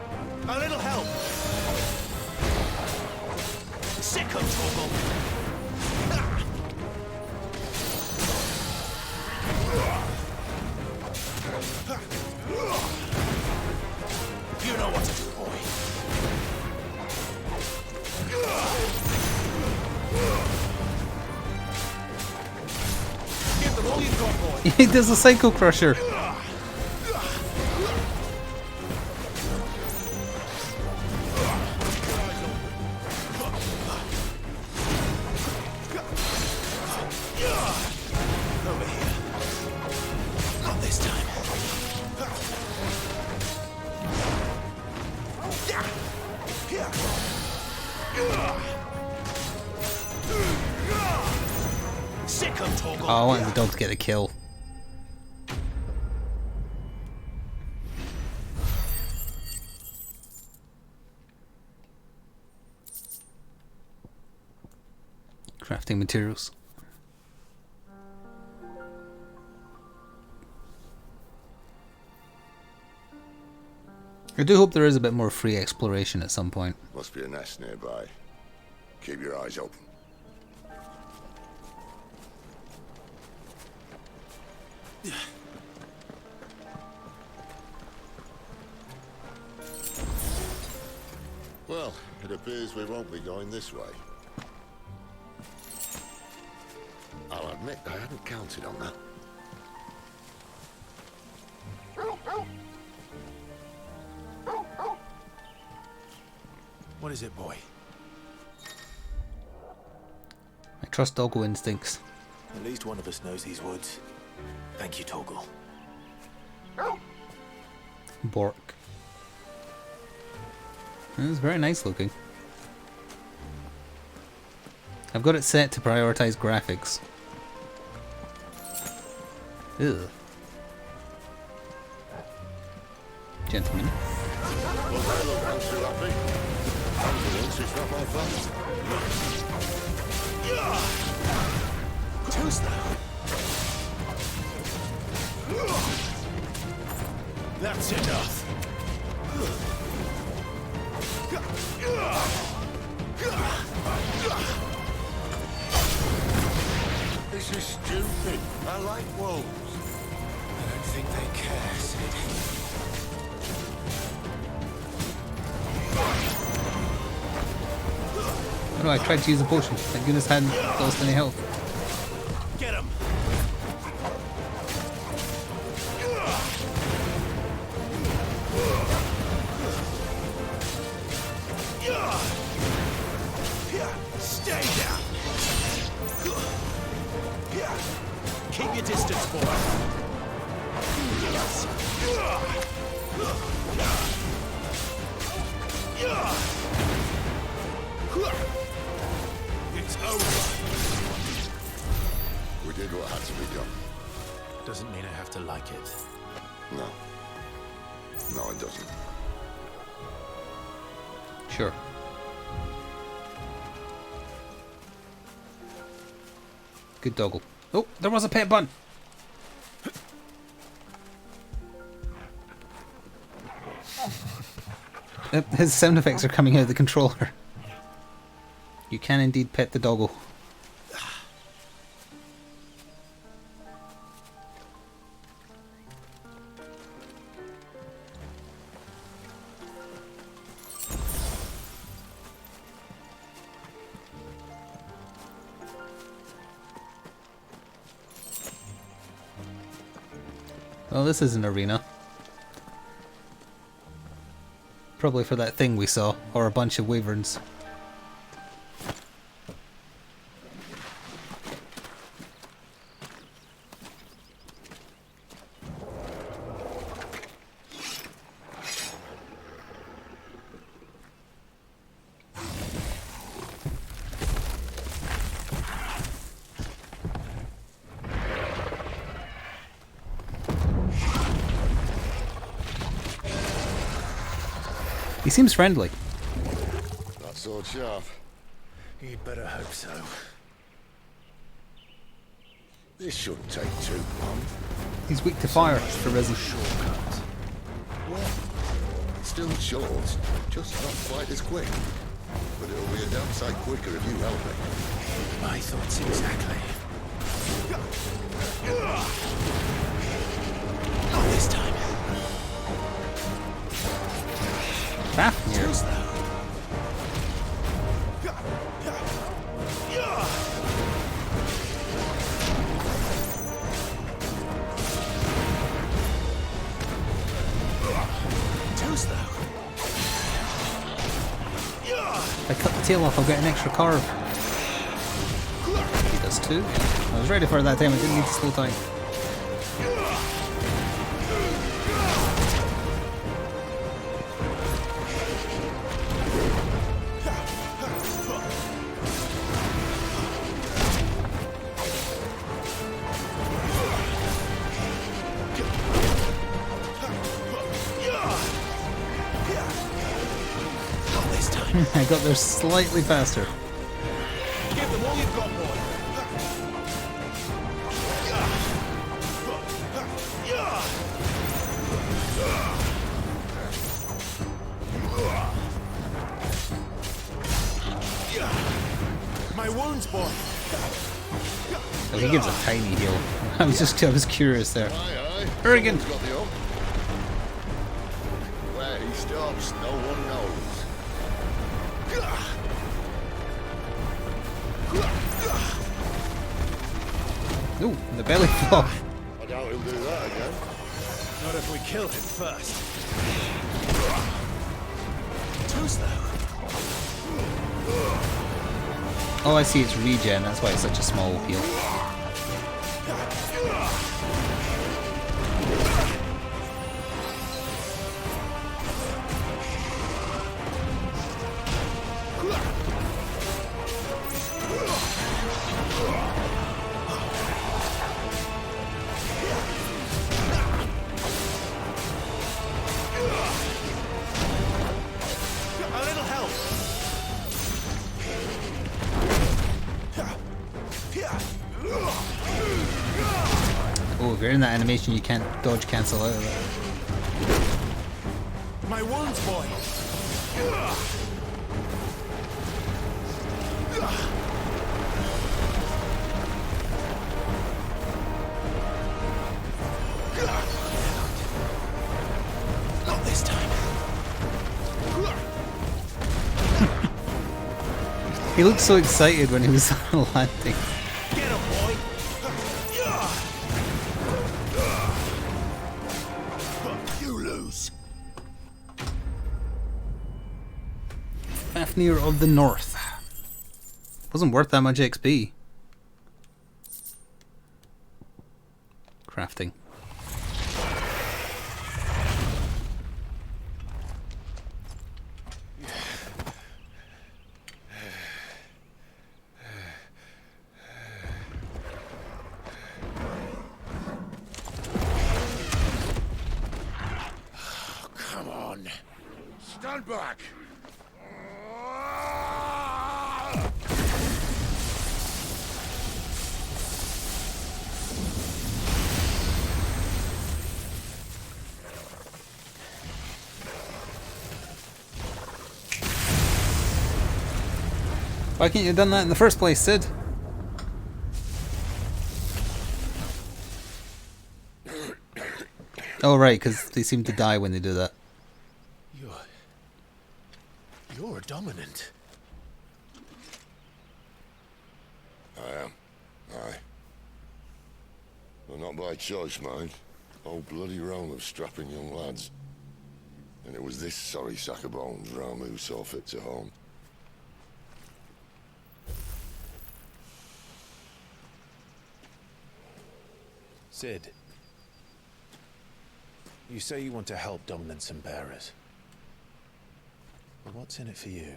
A little help! Sicko, Torgal! You know what to do, boy. He does a Psycho Crusher. Over here. Not this time. Sick of Toggle. Oh, I wanted the dog to get a kill. Crafting materials. I do hope there is a bit more free exploration at some point. Must be a nest nearby. Keep your eyes open. Well, it appears we won't be going this way. I'll admit I hadn't counted on that. What is it, boy? I trust doggo instincts. At least one of us knows these woods. Thank you, Toggle. Bork. It's very nice looking. I've got it set to prioritize graphics. Ugh. Gentlemen. Too slow. That's enough. This is stupid. I like wolves. I don't think they care, Sid. Oh no, I tried to use a potion. Thank goodness I hadn't lost any health. Get him. Stay down. Keep your distance, boy. It's over. We did what had to be done. Doesn't mean I have to like it. No. No, it doesn't. Sure. Good doggle. Oh, there was a pet bun. His sound effects are coming out of the controller. You can indeed pet the doggle. Well, this is an arena. Probably for that thing we saw, or a bunch of wyverns. He seems friendly. That sword sharp. You'd better hope so. This shouldn't take too long. He's weak to fire for Resi. What? It's still short, just not quite as quick. But it'll be a damn sight quicker if you help me. My thoughts exactly. Not this time. Fafnir. tail off, I'll get an extra carve. He does too. I was ready for it that time, I didn't need to slow time. I got there slightly faster. Give them all you've got, boy. My wounds, boy. Oh, he gives a tiny heal. I was curious there. Ergen! Where he stops, no one knows. Ooh, the belly flop. I doubt he'll do that again. Not if we kill him first. Too slow. Oh, I see, it's regen, that's why it's such a small heal. Oh, if you're in that animation, you can't dodge cancel out of it. My wounds, boy. Not this time. He looked so excited when he was landing. Get him, boy. You lose. Fafnir of the North. Wasn't worth that much XP. Crafting. Come on. Stand back. Why can't you have done that in the first place, Sid? Oh right, because they seem to die when they do that. You're dominant. I am. Aye. Well, not by choice, mind. Whole bloody realm of strapping young lads. And it was this sorry sack of bones Ramu who saw fit to home. Sid, you say you want to help dominants and bearers. But what's in it for you?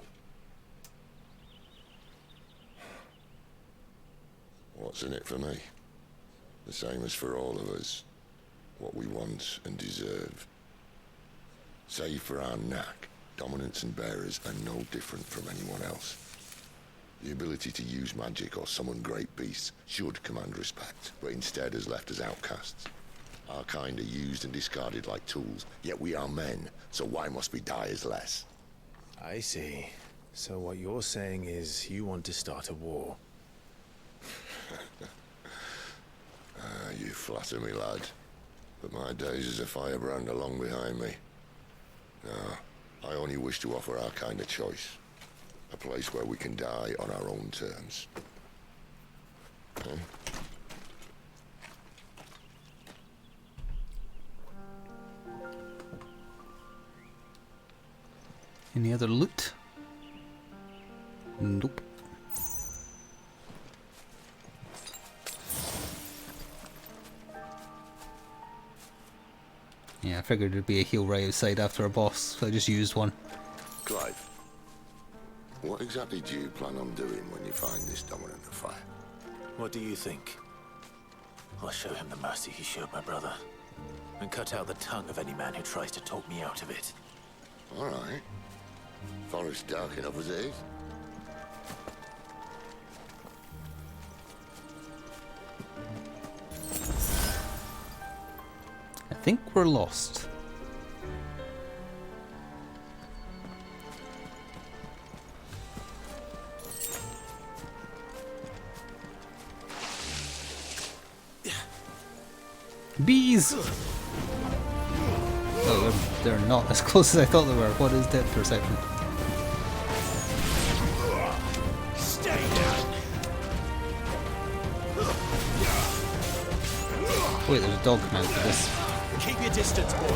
What's in it for me? The same as for all of us. What we want and deserve. Save for our knack, dominants and bearers are no different from anyone else. The ability to use magic or summon great beasts should command respect, but instead has left us outcasts. Our kind are used and discarded like tools, yet we are men, so why must we die as less? I see. So what you're saying is you want to start a war. You flatter me, lad. But my days as a firebrand are long behind me. No, I only wish to offer our kind a choice. A place where we can die on our own terms. Okay? Any other loot? Nope. Yeah, I figured there'd be a heal right outside after a boss, so I just used one. Clive, what exactly do you plan on doing when you find this dominant of fire? What do you think? I'll show him the mercy he showed my brother, and cut out the tongue of any man who tries to talk me out of it. All right. Forest dark enough as it is. I think we're lost. Bees! Oh, they're not as close as I thought they were. What is depth perception? Stay down. Wait, there's a dog command for this. Keep your distance, boy.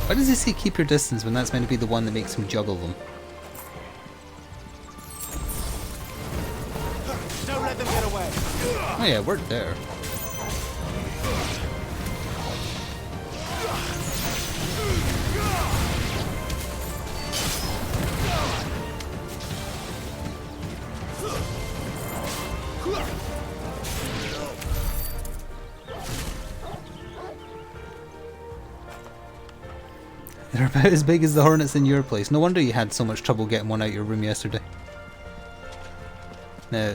Why does he say keep your distance when that's meant to be the one that makes him juggle them? Don't let them get away. Oh yeah, it worked there. They're about as big as the hornets in your place. No wonder you had so much trouble getting one out your room yesterday. Now,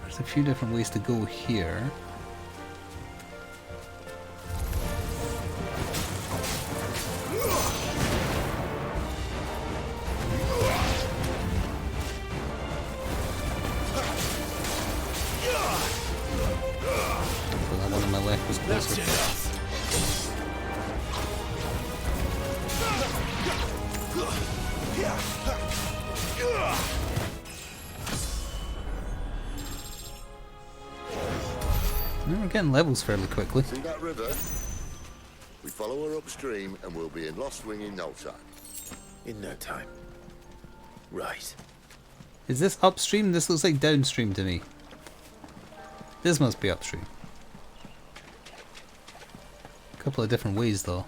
there's a few different ways to go here. Well, that one on my left was closer. We're getting levels fairly quickly. See that river? We follow her upstream and we'll be in Lost Wing in no time. In no time. Right. Is this upstream? This looks like downstream to me. This must be upstream. A couple of different ways though.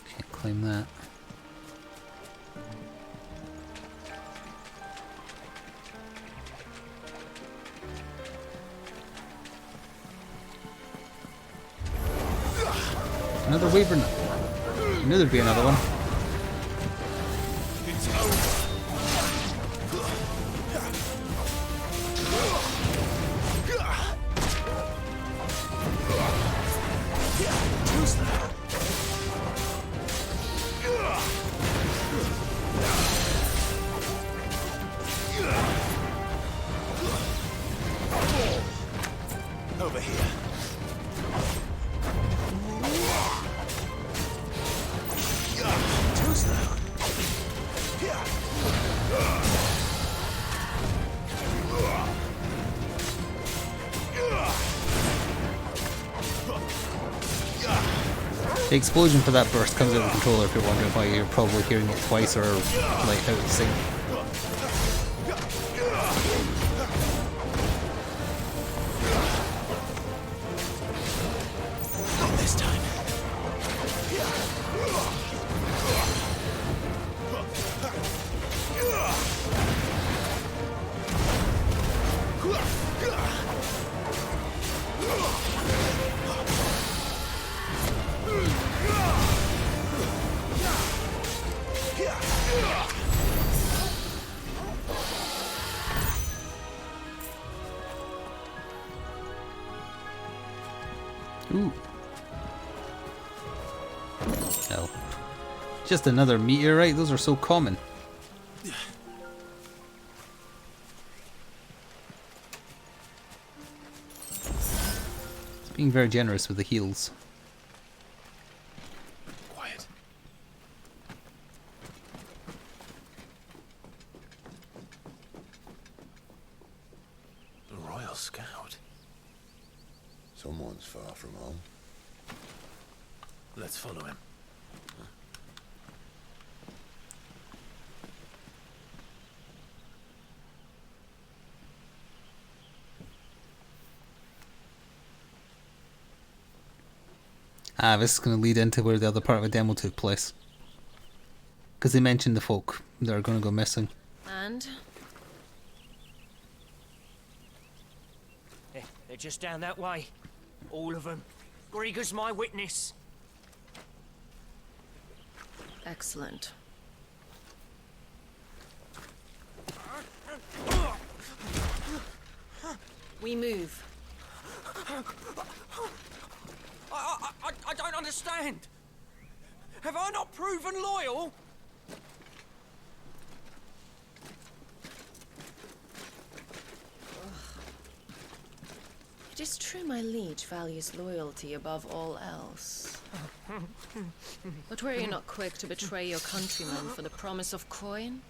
Can't claim that. Another wyvern. I knew there'd be another one. It's over. Over here. Too slow. The explosion for that burst comes out of the controller if you're wondering why you're probably hearing it twice or like out of sync. Not this time. Ooh. Oh. Just another meteorite? Those are so common. It's being very generous with the heals. Quiet. Someone's far from home. Let's follow him. Ah, this is going to lead into where the other part of the demo took place. Because they mentioned the folk that are going to go missing. And? They're just down that way. All of them. Grieger's my witness. Excellent. We move. I don't understand. Have I not proven loyal? It is true my liege values loyalty above all else. But were you not quick to betray your countrymen for the promise of coin?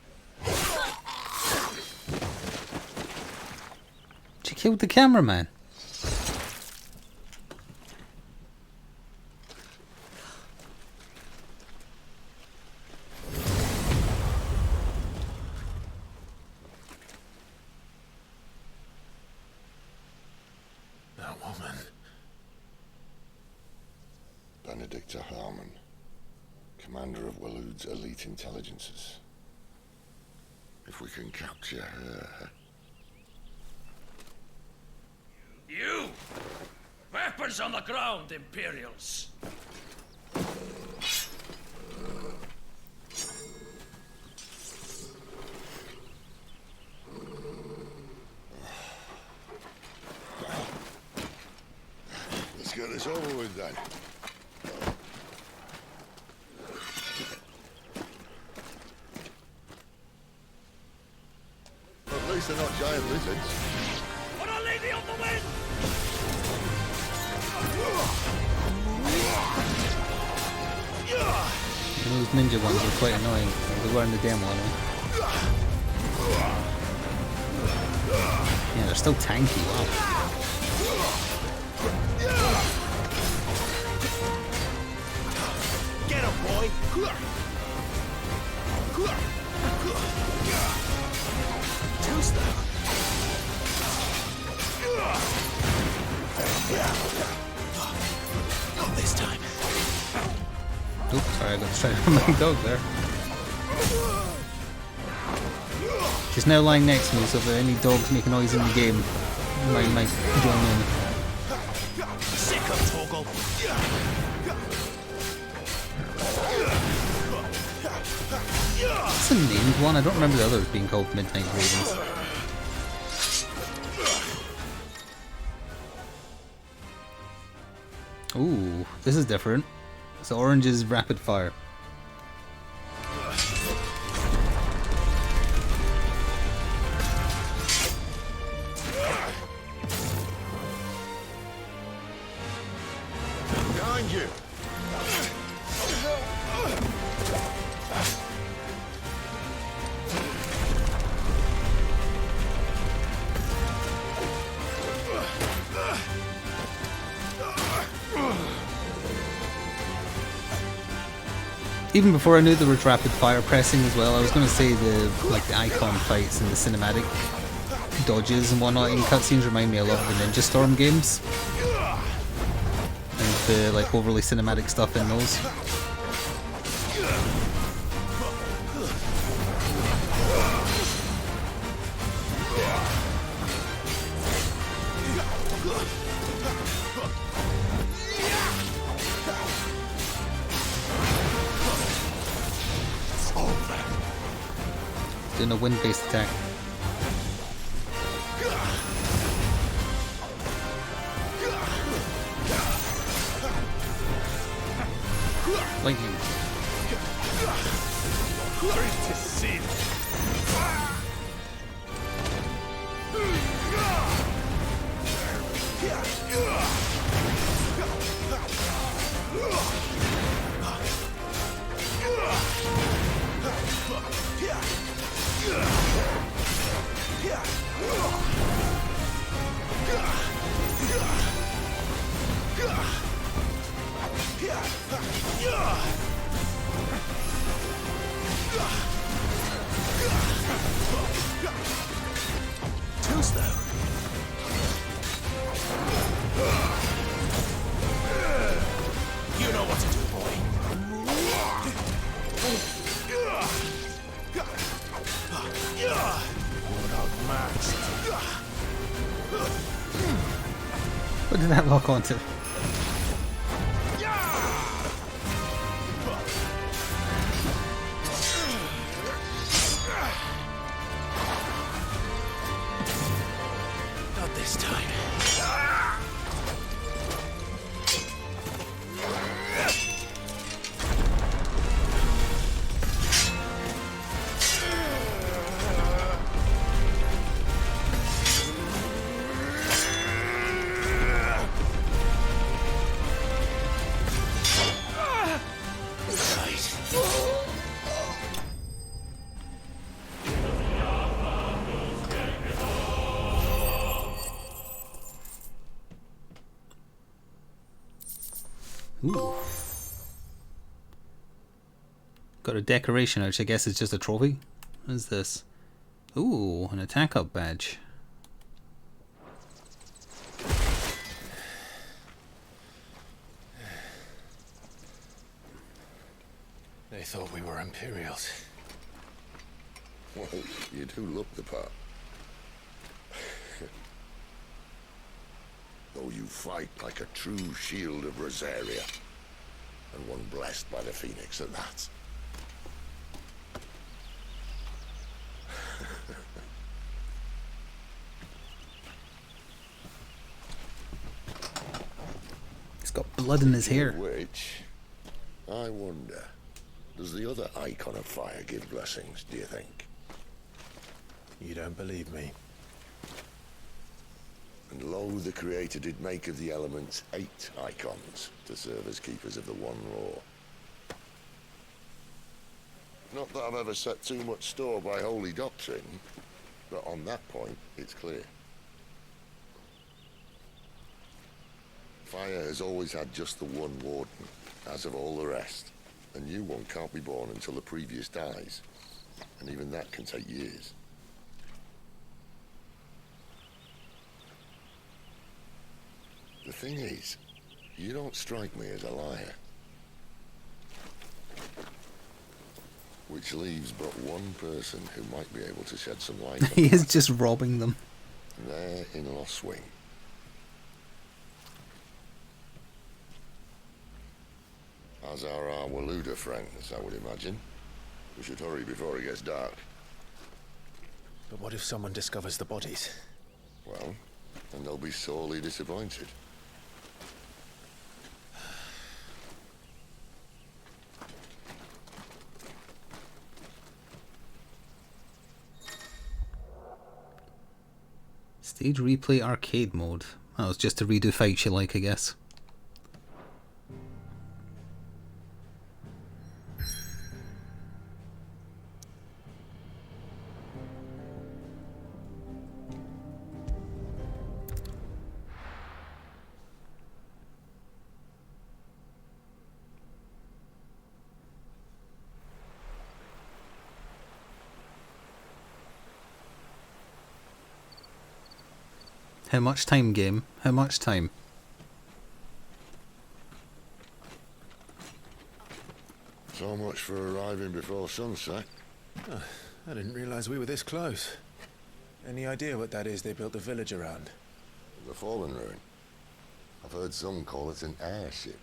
She killed the cameraman. That woman. Benedicta Harmon, commander of Walood's elite intelligences. If we can capture her... You! Weapons on the ground, Imperials! Let's get this over with then. At least they're not giant lizards. What a lady on the wind! Those ninja ones are quite annoying. They were in the demo anyway. Yeah, they're still tanky, wow. Get him, boy! Too slow. Not this time. Oops, sorry, I got distracted from my dog there. She's now lying next to me, so if there are any dogs making noise in the game, you might join in. Sick of Torgal. It's a named one, I don't remember the others being called Midnight Ravens. Ooh, this is different. So orange is rapid fire. Behind you! Even before I knew there was rapid fire pressing as well, I was going to say the icon fights and the cinematic dodges and whatnot in cutscenes remind me a lot of the Ninja Storm games. And the overly cinematic stuff in those. Doing a wind-based attack. Lightning. Great to see. What did that lock onto? Not this time. Ooh. Got a decoration, which I guess is just a trophy. What is this? Ooh, an attack up badge. They thought we were Imperials. Well, you do look the part. Though you fight like a true shield of Rosaria, and one blessed by the Phoenix at that. He's got blood in his hair. Which, I wonder, does the other icon of fire give blessings, do you think? You don't believe me? And lo, the Creator did make of the elements 8 icons to serve as keepers of the one law. Not that I've ever set too much store by holy doctrine, but on that point, it's clear. Fire has always had just the one warden, as of all the rest. A new one can't be born until the previous dies, and even that can take years. The thing is, you don't strike me as a liar. Which leaves but one person who might be able to shed some light on He is just robbing them. there in Lost Wing. As are our Waluda friends, I would imagine. We should hurry before it gets dark. But what if someone discovers the bodies? Well, then they'll be sorely disappointed. Stage replay arcade mode. That was just to redo fights you like, I guess. How much time, game? How much time? So much for arriving before sunset. Oh, I didn't realize we were this close. Any idea what that is they built a village around? The Fallen Ruin. I've heard some call it an airship.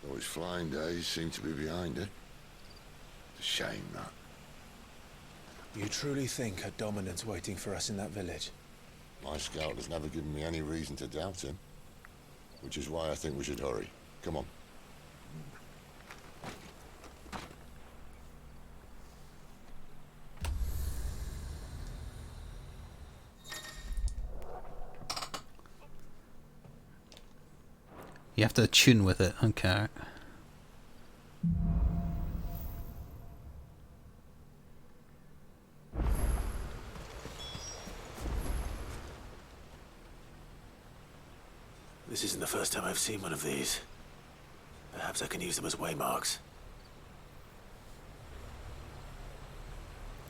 Though its flying days seem to be behind it. It's a shame, that. You truly think a dominant's waiting for us in that village? My scout has never given me any reason to doubt him. Which is why I think we should hurry. Come on. You have to tune with it, okay. This isn't the first time I've seen one of these. Perhaps I can use them as waymarks.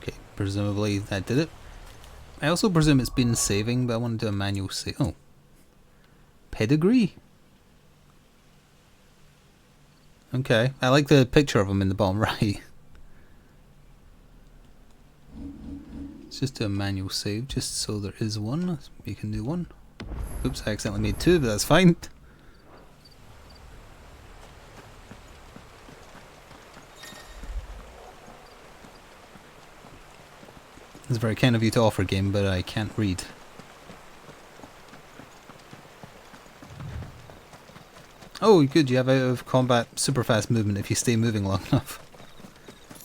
Okay, presumably that did it. I also presume it's been saving, but I want to do a manual save. Oh. Pedigree? Okay, I like the picture of him in the bottom right. Let's just do a manual save, just so there is one. You can do one. Oops, I accidentally made 2, but that's fine. It's very kind of you to offer, game, but I can't read. Oh, good, you have out of combat super fast movement if you stay moving long enough.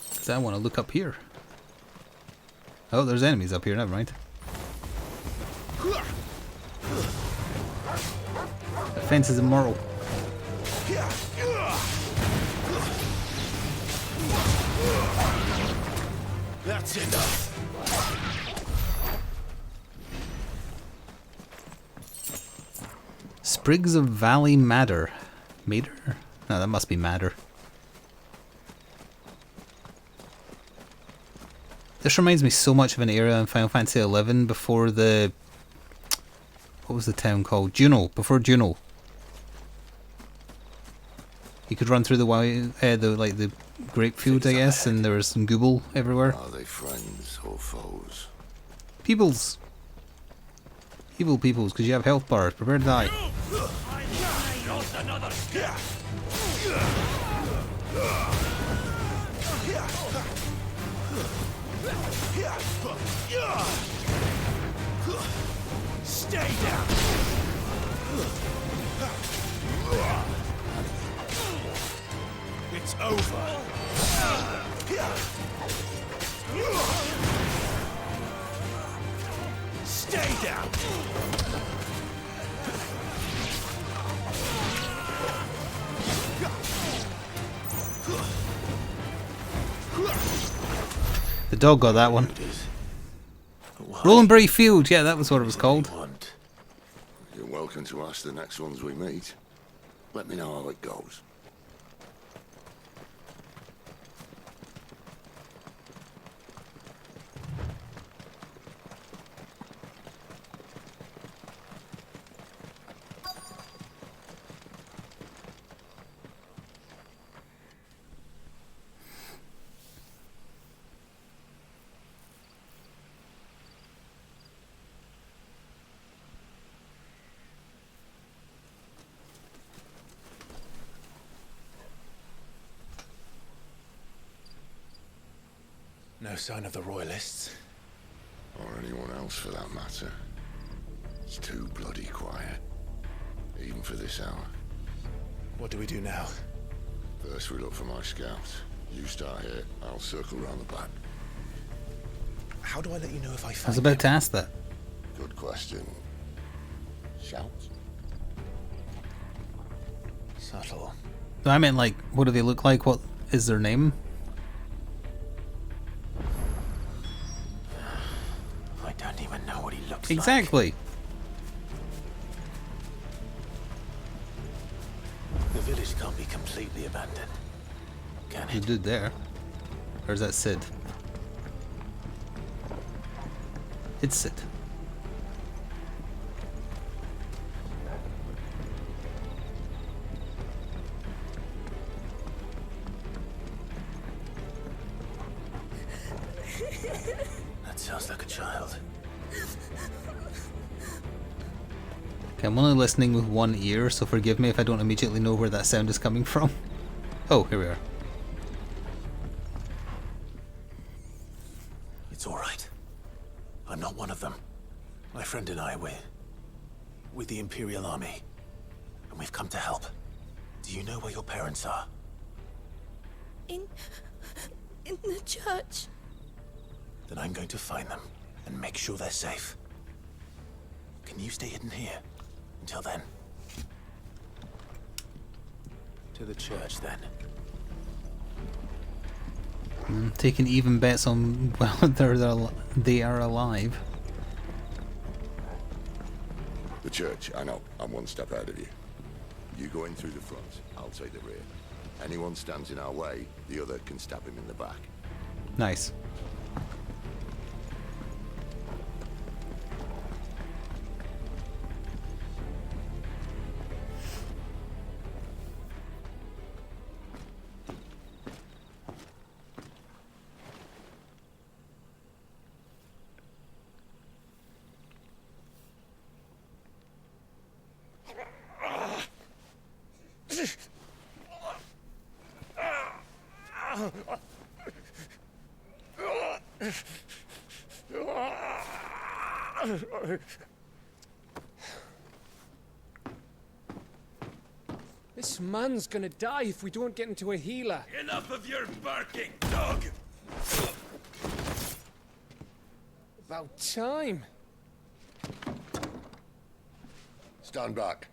Because I want to look up here. Oh, there's enemies up here, never mind. The fence is immoral. That's enough. Sprigs of Valley Madder. Madder? No, that must be Madder. This reminds me so much of an era in Final Fantasy XI before the... What was the town called? Juno. Before Juno. You could run through the the grape field, I guess, and there was some gooble everywhere. Are they friends or foes? Peoples. Evil peoples, because you have health bars. Prepare to die. Stay down. It's over. Stay down. The dog got that one. Rollenberry Field, yeah, that was what it was called. You're welcome to ask the next ones we meet. Let me know how it goes. No sign of the Royalists. Or anyone else for that matter. It's too bloody quiet. Even for this hour. What do we do now? First we look for my scouts. You start here, I'll circle round the back. How do I let you know if I find I was about to ask that. Good question. Shouts? Subtle. No, I meant like, what do they look like? What is their name? I don't even know what he looks Exactly. The village can't be completely abandoned. Can The dude there. Or is that Sid? It's Sid. That sounds like a child. Okay, I'm only listening with one ear, so forgive me if I don't immediately know where that sound is coming from. Oh, here we are. It's all right. I'm not one of them. My friend and I, we're with the Imperial Army. And we've come to help. Do you know where your parents are? In the church. Then I'm going to find them and make sure they're safe. Can you stay hidden here until then? To the church, then. Taking even bets on whether they are alive. The church, I know. I'm one step ahead of you. You go in through the front, I'll take the rear. Anyone stands in our way, the other can stab him in the back. Nice. This man's gonna die if we don't get into a healer. Enough of your barking, dog! About time. Stand back.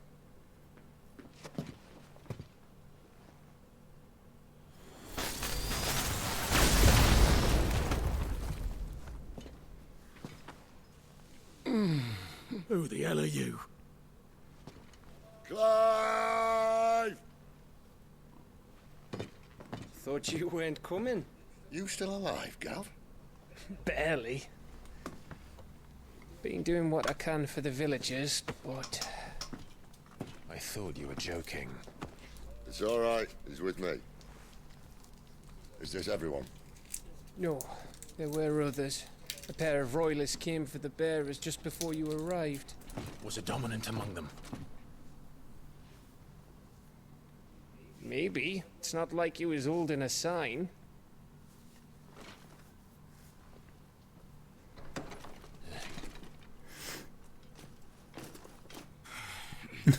Who the hell are you? Clive! Thought you weren't coming. You still alive, Gav? Barely. Been doing what I can for the villagers, but... I thought you were joking. It's all right. He's with me. Is this everyone? No, there were others. A pair of royalists came for the bearers just before you arrived. Was a dominant among them? Maybe. It's not like he was holding a sign.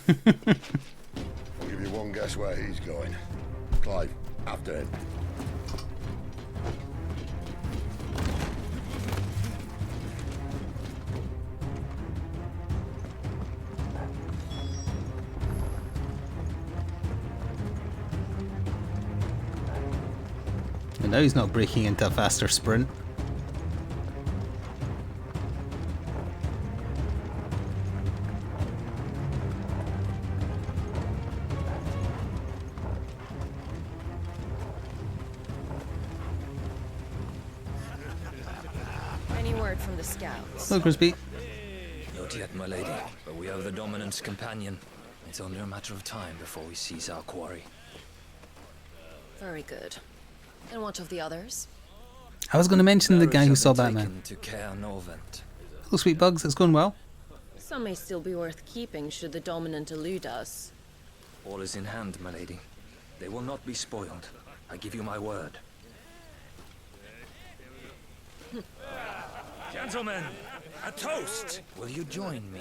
I'll give you one guess where he's going. Clive, after him. And now he's not breaking into a faster sprint. Any word from the scouts? Hello, Crispy. Not yet, my lady, but we have the Dominant's companion. It's only a matter of time before we seize our quarry. Very good. And what of the others? I was going to mention the guy who Bearers saw have been Batman. taken to Caer Norvent. Hello, sweet bugs. It's going well. Some may still be worth keeping should the Dominant elude us. All is in hand, my lady. They will not be spoiled. I give you my word. Gentlemen, a toast! Will you join me?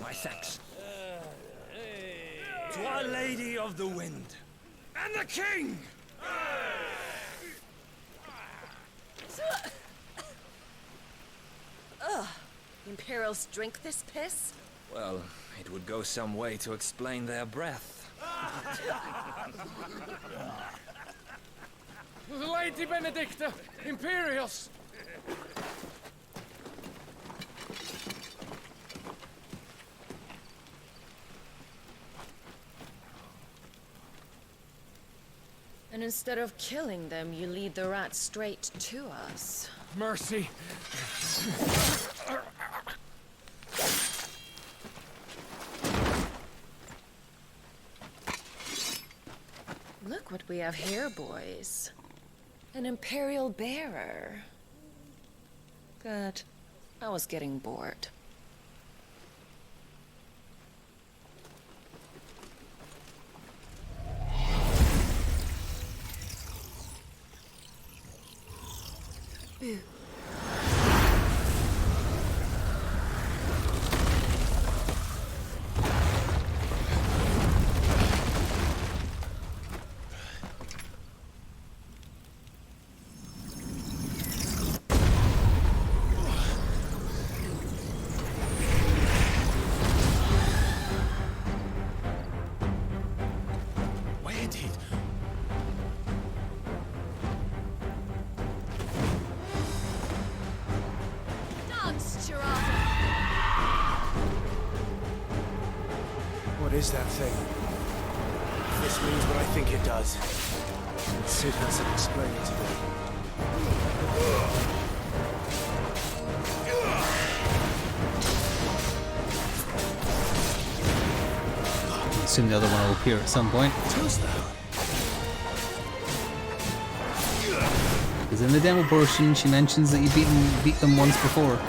My thanks. To Our Lady of the Wind. And the King! Ugh. Imperials drink this piss? Well, it would go some way to explain their breath. Lady Benedicta! Imperials! And instead of killing them, you lead the rats straight to us. Mercy! Look what we have here, boys. An Imperial bearer. Good. I was getting bored. Boo. Where did... What is that thing? If this means what I think it does, Sid has some explaining to do. I assume the other one will appear at some point. Because in the demo portion, she mentions that you beat them once before.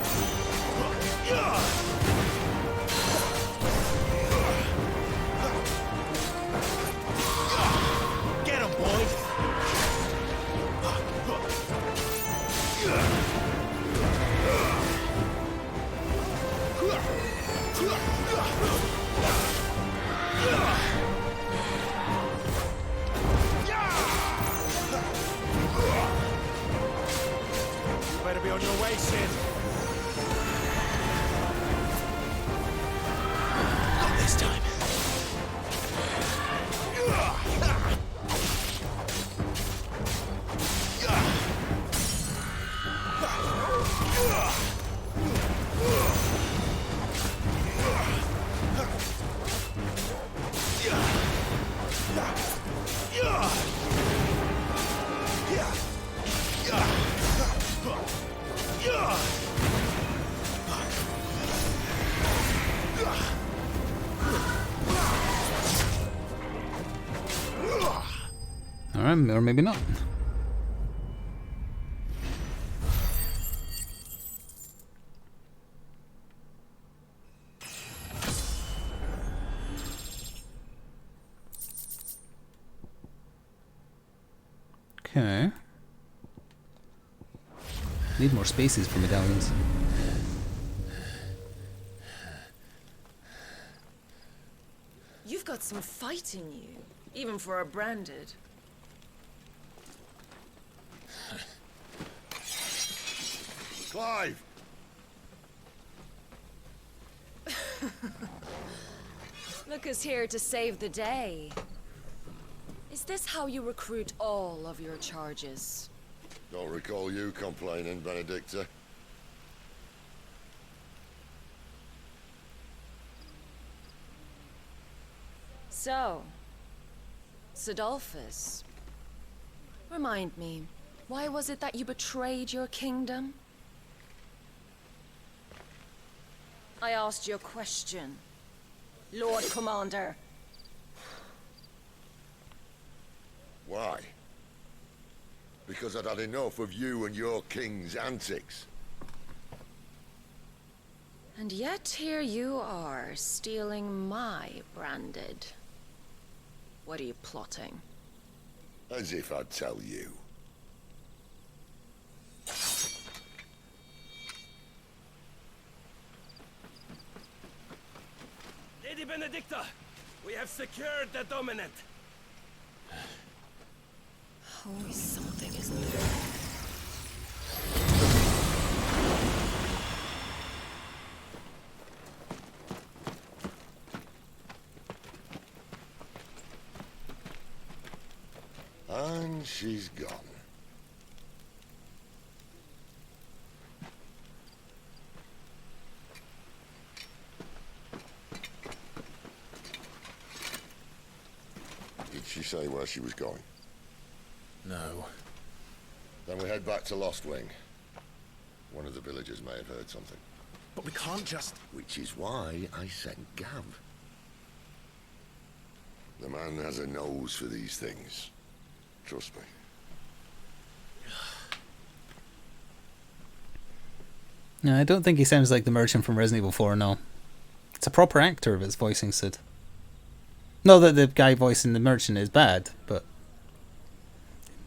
Get him, boys! on your way, Sid. Not this time. Alright, or maybe not. Okay. Need more spaces for medallions. You've got some fight in you, even for a branded. Clive! Look who's here to save the day. Is this how you recruit all of your charges? Don't recall you complaining, Benedicta. So, Sidolphus, remind me, why was it that you betrayed your kingdom? I asked you a question, Lord Commander. Why? Because I'd had enough of you and your king's antics. And yet here you are, stealing my branded. What are you plotting? As if I'd tell you. Lady Benedicta, we have secured the dominant. Always something, isn't there? And she's gone. Did she say where she was going? No. Then we head back to Lost Wing. One of the villagers may have heard something. But we can't just... Which is why I sent Gav. The man has a nose for these things. Trust me. No, I don't think he sounds like the merchant from Resident Evil 4, no. It's a proper actor of his voicing Sid. Not that the guy voicing the merchant is bad, but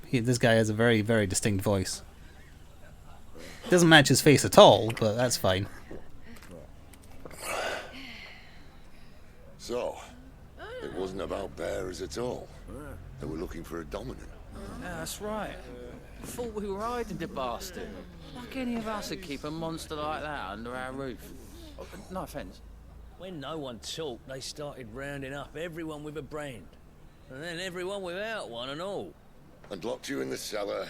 this guy has a very, very distinct voice. Doesn't match his face at all, but that's fine. So, it wasn't about bearers at all. They were looking for a dominant. Yeah, that's right. Thought we were hiding the bastard. Like any of us would keep a monster like that under our roof. Oh, no offence. When no one talked, they started rounding up everyone with a brand. And then everyone without one and all. And locked you in the cellar,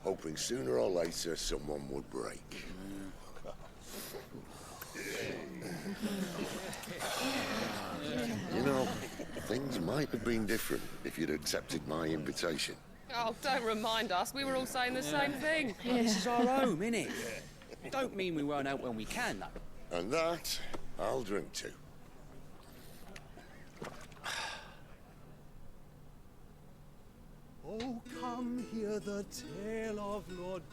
hoping sooner or later someone would break. You know, things might have been different if you'd accepted my invitation. Oh, don't remind us. We were all saying the same thing. This is our home, innit? Don't mean we won't out when we can, though. And that, I'll drink to. Oh, come hear the tale of Lord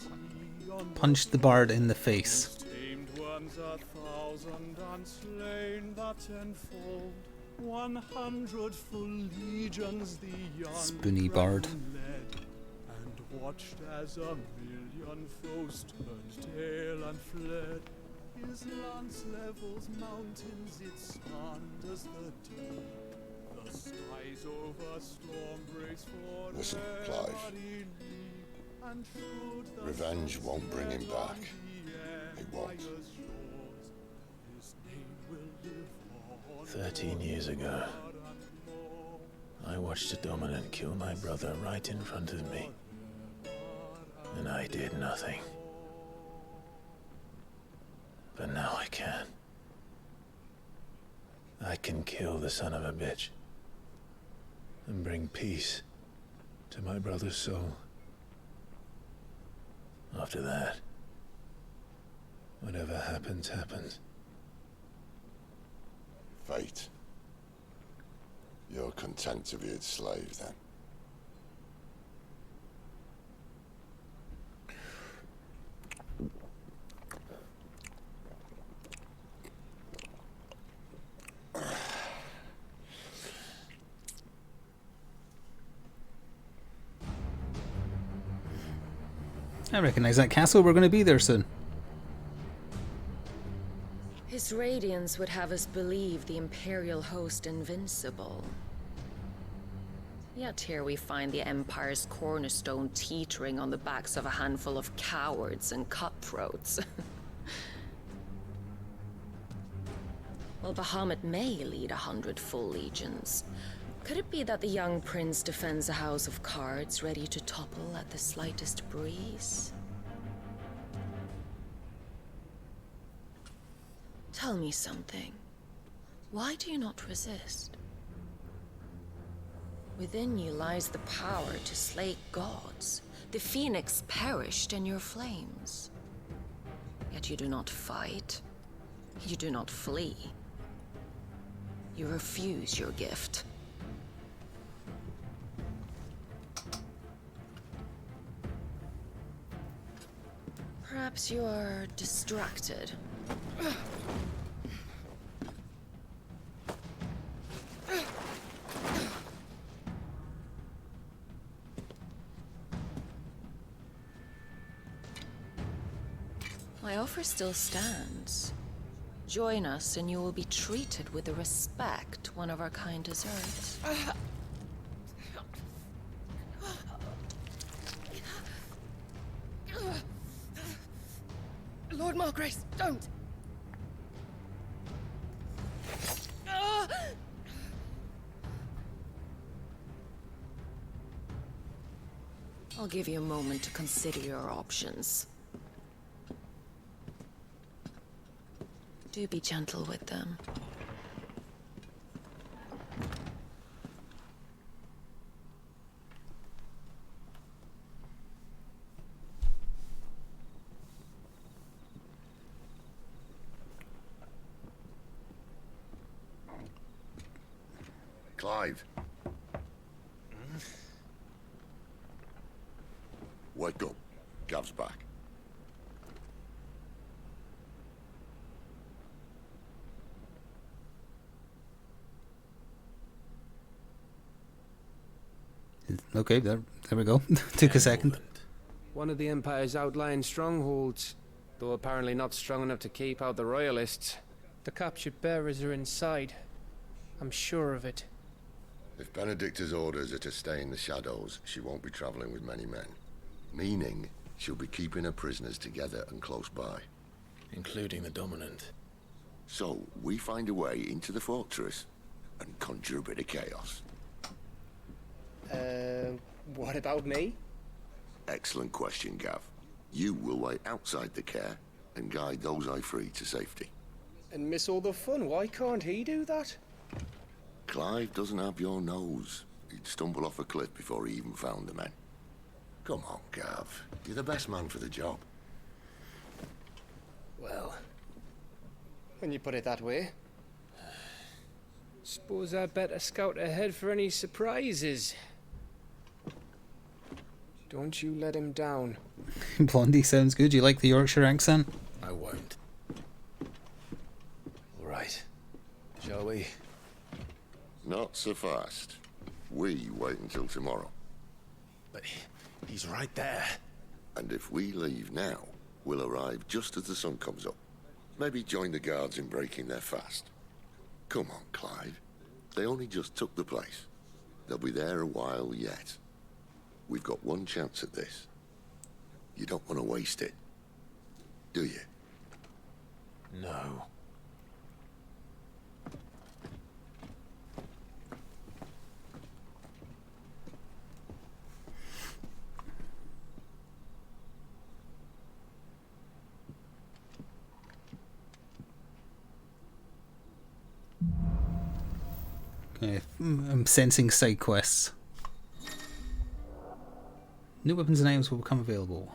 Dion. Punch the bard in the face. Tamed ones 1,000 unslain that tenfold. 100 full legions the young Spoony bard. led, and watched as 1,000,000 foes turned tail and fled. His lance levels mountains, it sunders the deep. The skies over storm breaks for Listen, Clive. Revenge won't bring him back. It won't. 13 years ago, I watched a dominant kill my brother right in front of me. And I did nothing. But now I can. I can kill the son of a bitch. And bring peace to my brother's soul. After that, whatever happens, happens. Fate. You're content to be its slave, then? I recognize that castle. We're going to be there soon. His radiance would have us believe the Imperial host invincible. Yet here we find the Empire's cornerstone teetering on the backs of a handful of cowards and cutthroats. Well, Bahamut may lead 100 full legions. Could it be that the young prince defends a house of cards ready to topple at the slightest breeze? Tell me something. Why do you not resist? Within you lies the power to slay gods. The phoenix perished in your flames. Yet you do not fight. You do not flee. You refuse your gift. Perhaps you are distracted. My offer still stands. Join us and you will be treated with the respect one of our kind deserves. Lord Margrace, don't! I'll give you a moment to consider your options. Do be gentle with them. Clive. Wake up. Gav's back. Okay, there we go. Took a second. One of the Empire's outlying strongholds, though apparently not strong enough to keep out the Royalists. The captured bearers are inside. I'm sure of it. If Benedicta's orders are to stay in the shadows, she won't be traveling with many men. Meaning, she'll be keeping her prisoners together and close by. Including the dominant. So, we find a way into the fortress and conjure a bit of chaos. What about me? Excellent question, Gav. You will wait outside the care and guide those I free to safety. And miss all the fun. Why can't he do that? Clive doesn't have your nose. He'd stumble off a cliff before he even found the men. Come on, Gav. You're the best man for the job. Well, when you put it that way. Suppose I'd better scout ahead for any surprises. Don't you let him down. Blondie sounds good. You like the Yorkshire accent? I won't. All right. Shall we? Not so fast. We wait until tomorrow. But he's right there. And if we leave now, we'll arrive just as the sun comes up. Maybe join the guards in breaking their fast. Come on, Clive. They only just took the place. They'll be there a while yet. We've got one chance at this. You don't want to waste it, do you? No. Okay, I'm sensing side quests. New weapons and items will become available.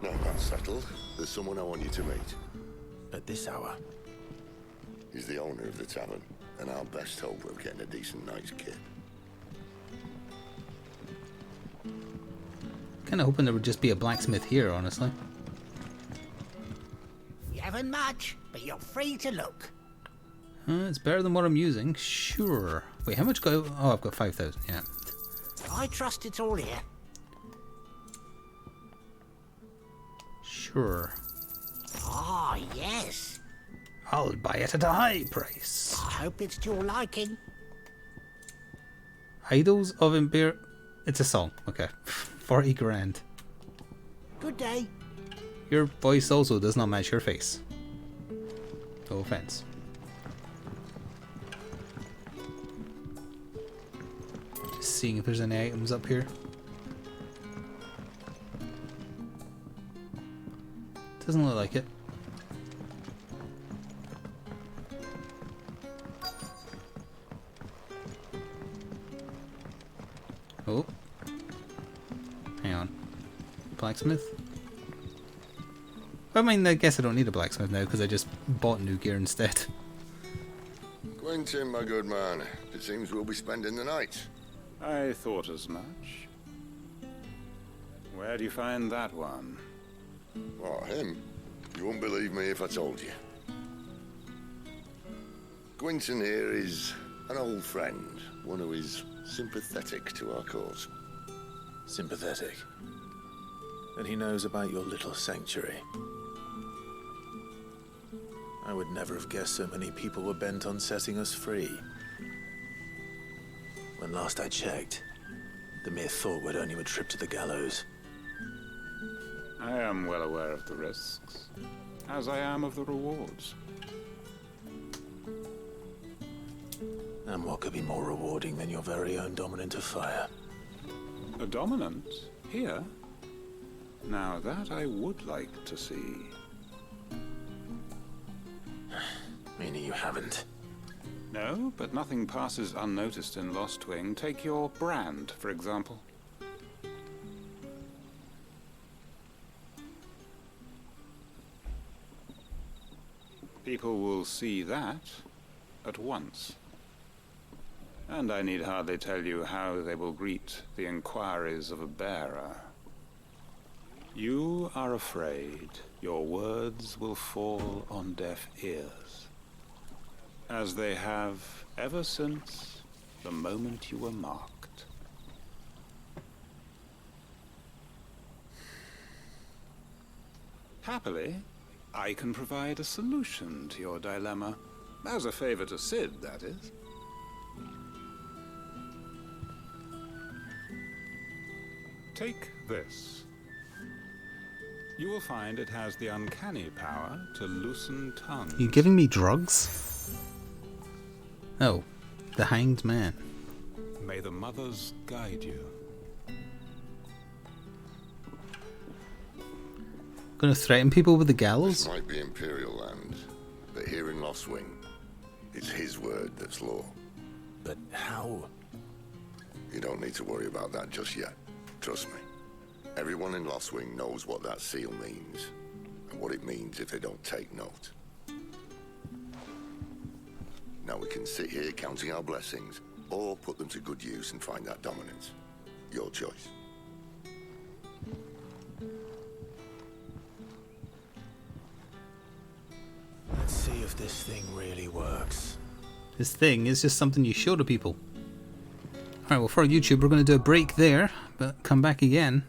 Now that's settled. There's someone I want you to meet. At this hour? He's the owner of the tavern, and our best hope of getting a decent night's kit. Kinda hoping there would just be a blacksmith here, honestly. You haven't much, but you're free to look. It's better than what I'm using, sure. Wait, how much go? Oh, I've got 5,000, yeah. I trust it's all here. Sure. Ah, yes. I'll buy it at a high price. I hope it's to your liking. Idols of Imperial... It's a song, okay. 40 grand. Good day. Your voice also does not match your face. No offense. Just seeing if there's any items up here. Doesn't look like it. Oh. Hang on. Blacksmith? I mean, I guess I don't need a blacksmith now because I just bought new gear instead. Quentin, my good man. It seems we'll be spending the night. I thought as much. Where do you find that one? What, him? You wouldn't believe me if I told you. Quentin here is an old friend, one who is sympathetic to our cause. Sympathetic? And he knows about your little sanctuary. I would never have guessed so many people were bent on setting us free. When last I checked, the mere thought would earn you a trip to the gallows. I am well aware of the risks, as I am of the rewards. And what could be more rewarding than your very own dominant of fire? A dominant? Here? Now that I would like to see. Meaning you haven't? No, but nothing passes unnoticed in Lost Wing. Take your brand, for example. People will see that at once. And I need hardly tell you how they will greet the inquiries of a bearer. You are afraid your words will fall on deaf ears, as they have ever since the moment you were marked. Happily, I can provide a solution to your dilemma. As a favor to Sid, that is. Take this. You will find it has the uncanny power to loosen tongues. You giving me drugs? Oh, the Hanged Man. May the mothers guide you. Gonna threaten people with the gallows? This might be Imperial land, but here in Lost Wing, it's his word that's law. But how? You don't need to worry about that just yet. Trust me. Everyone in Lost Wing knows what that seal means, and what it means if they don't take note. Now we can sit here counting our blessings, or put them to good use and find that dominance. Your choice. Let's see if this thing really works. This thing is just something you show to people. Alright, well for YouTube we're going to do a break there, but come back again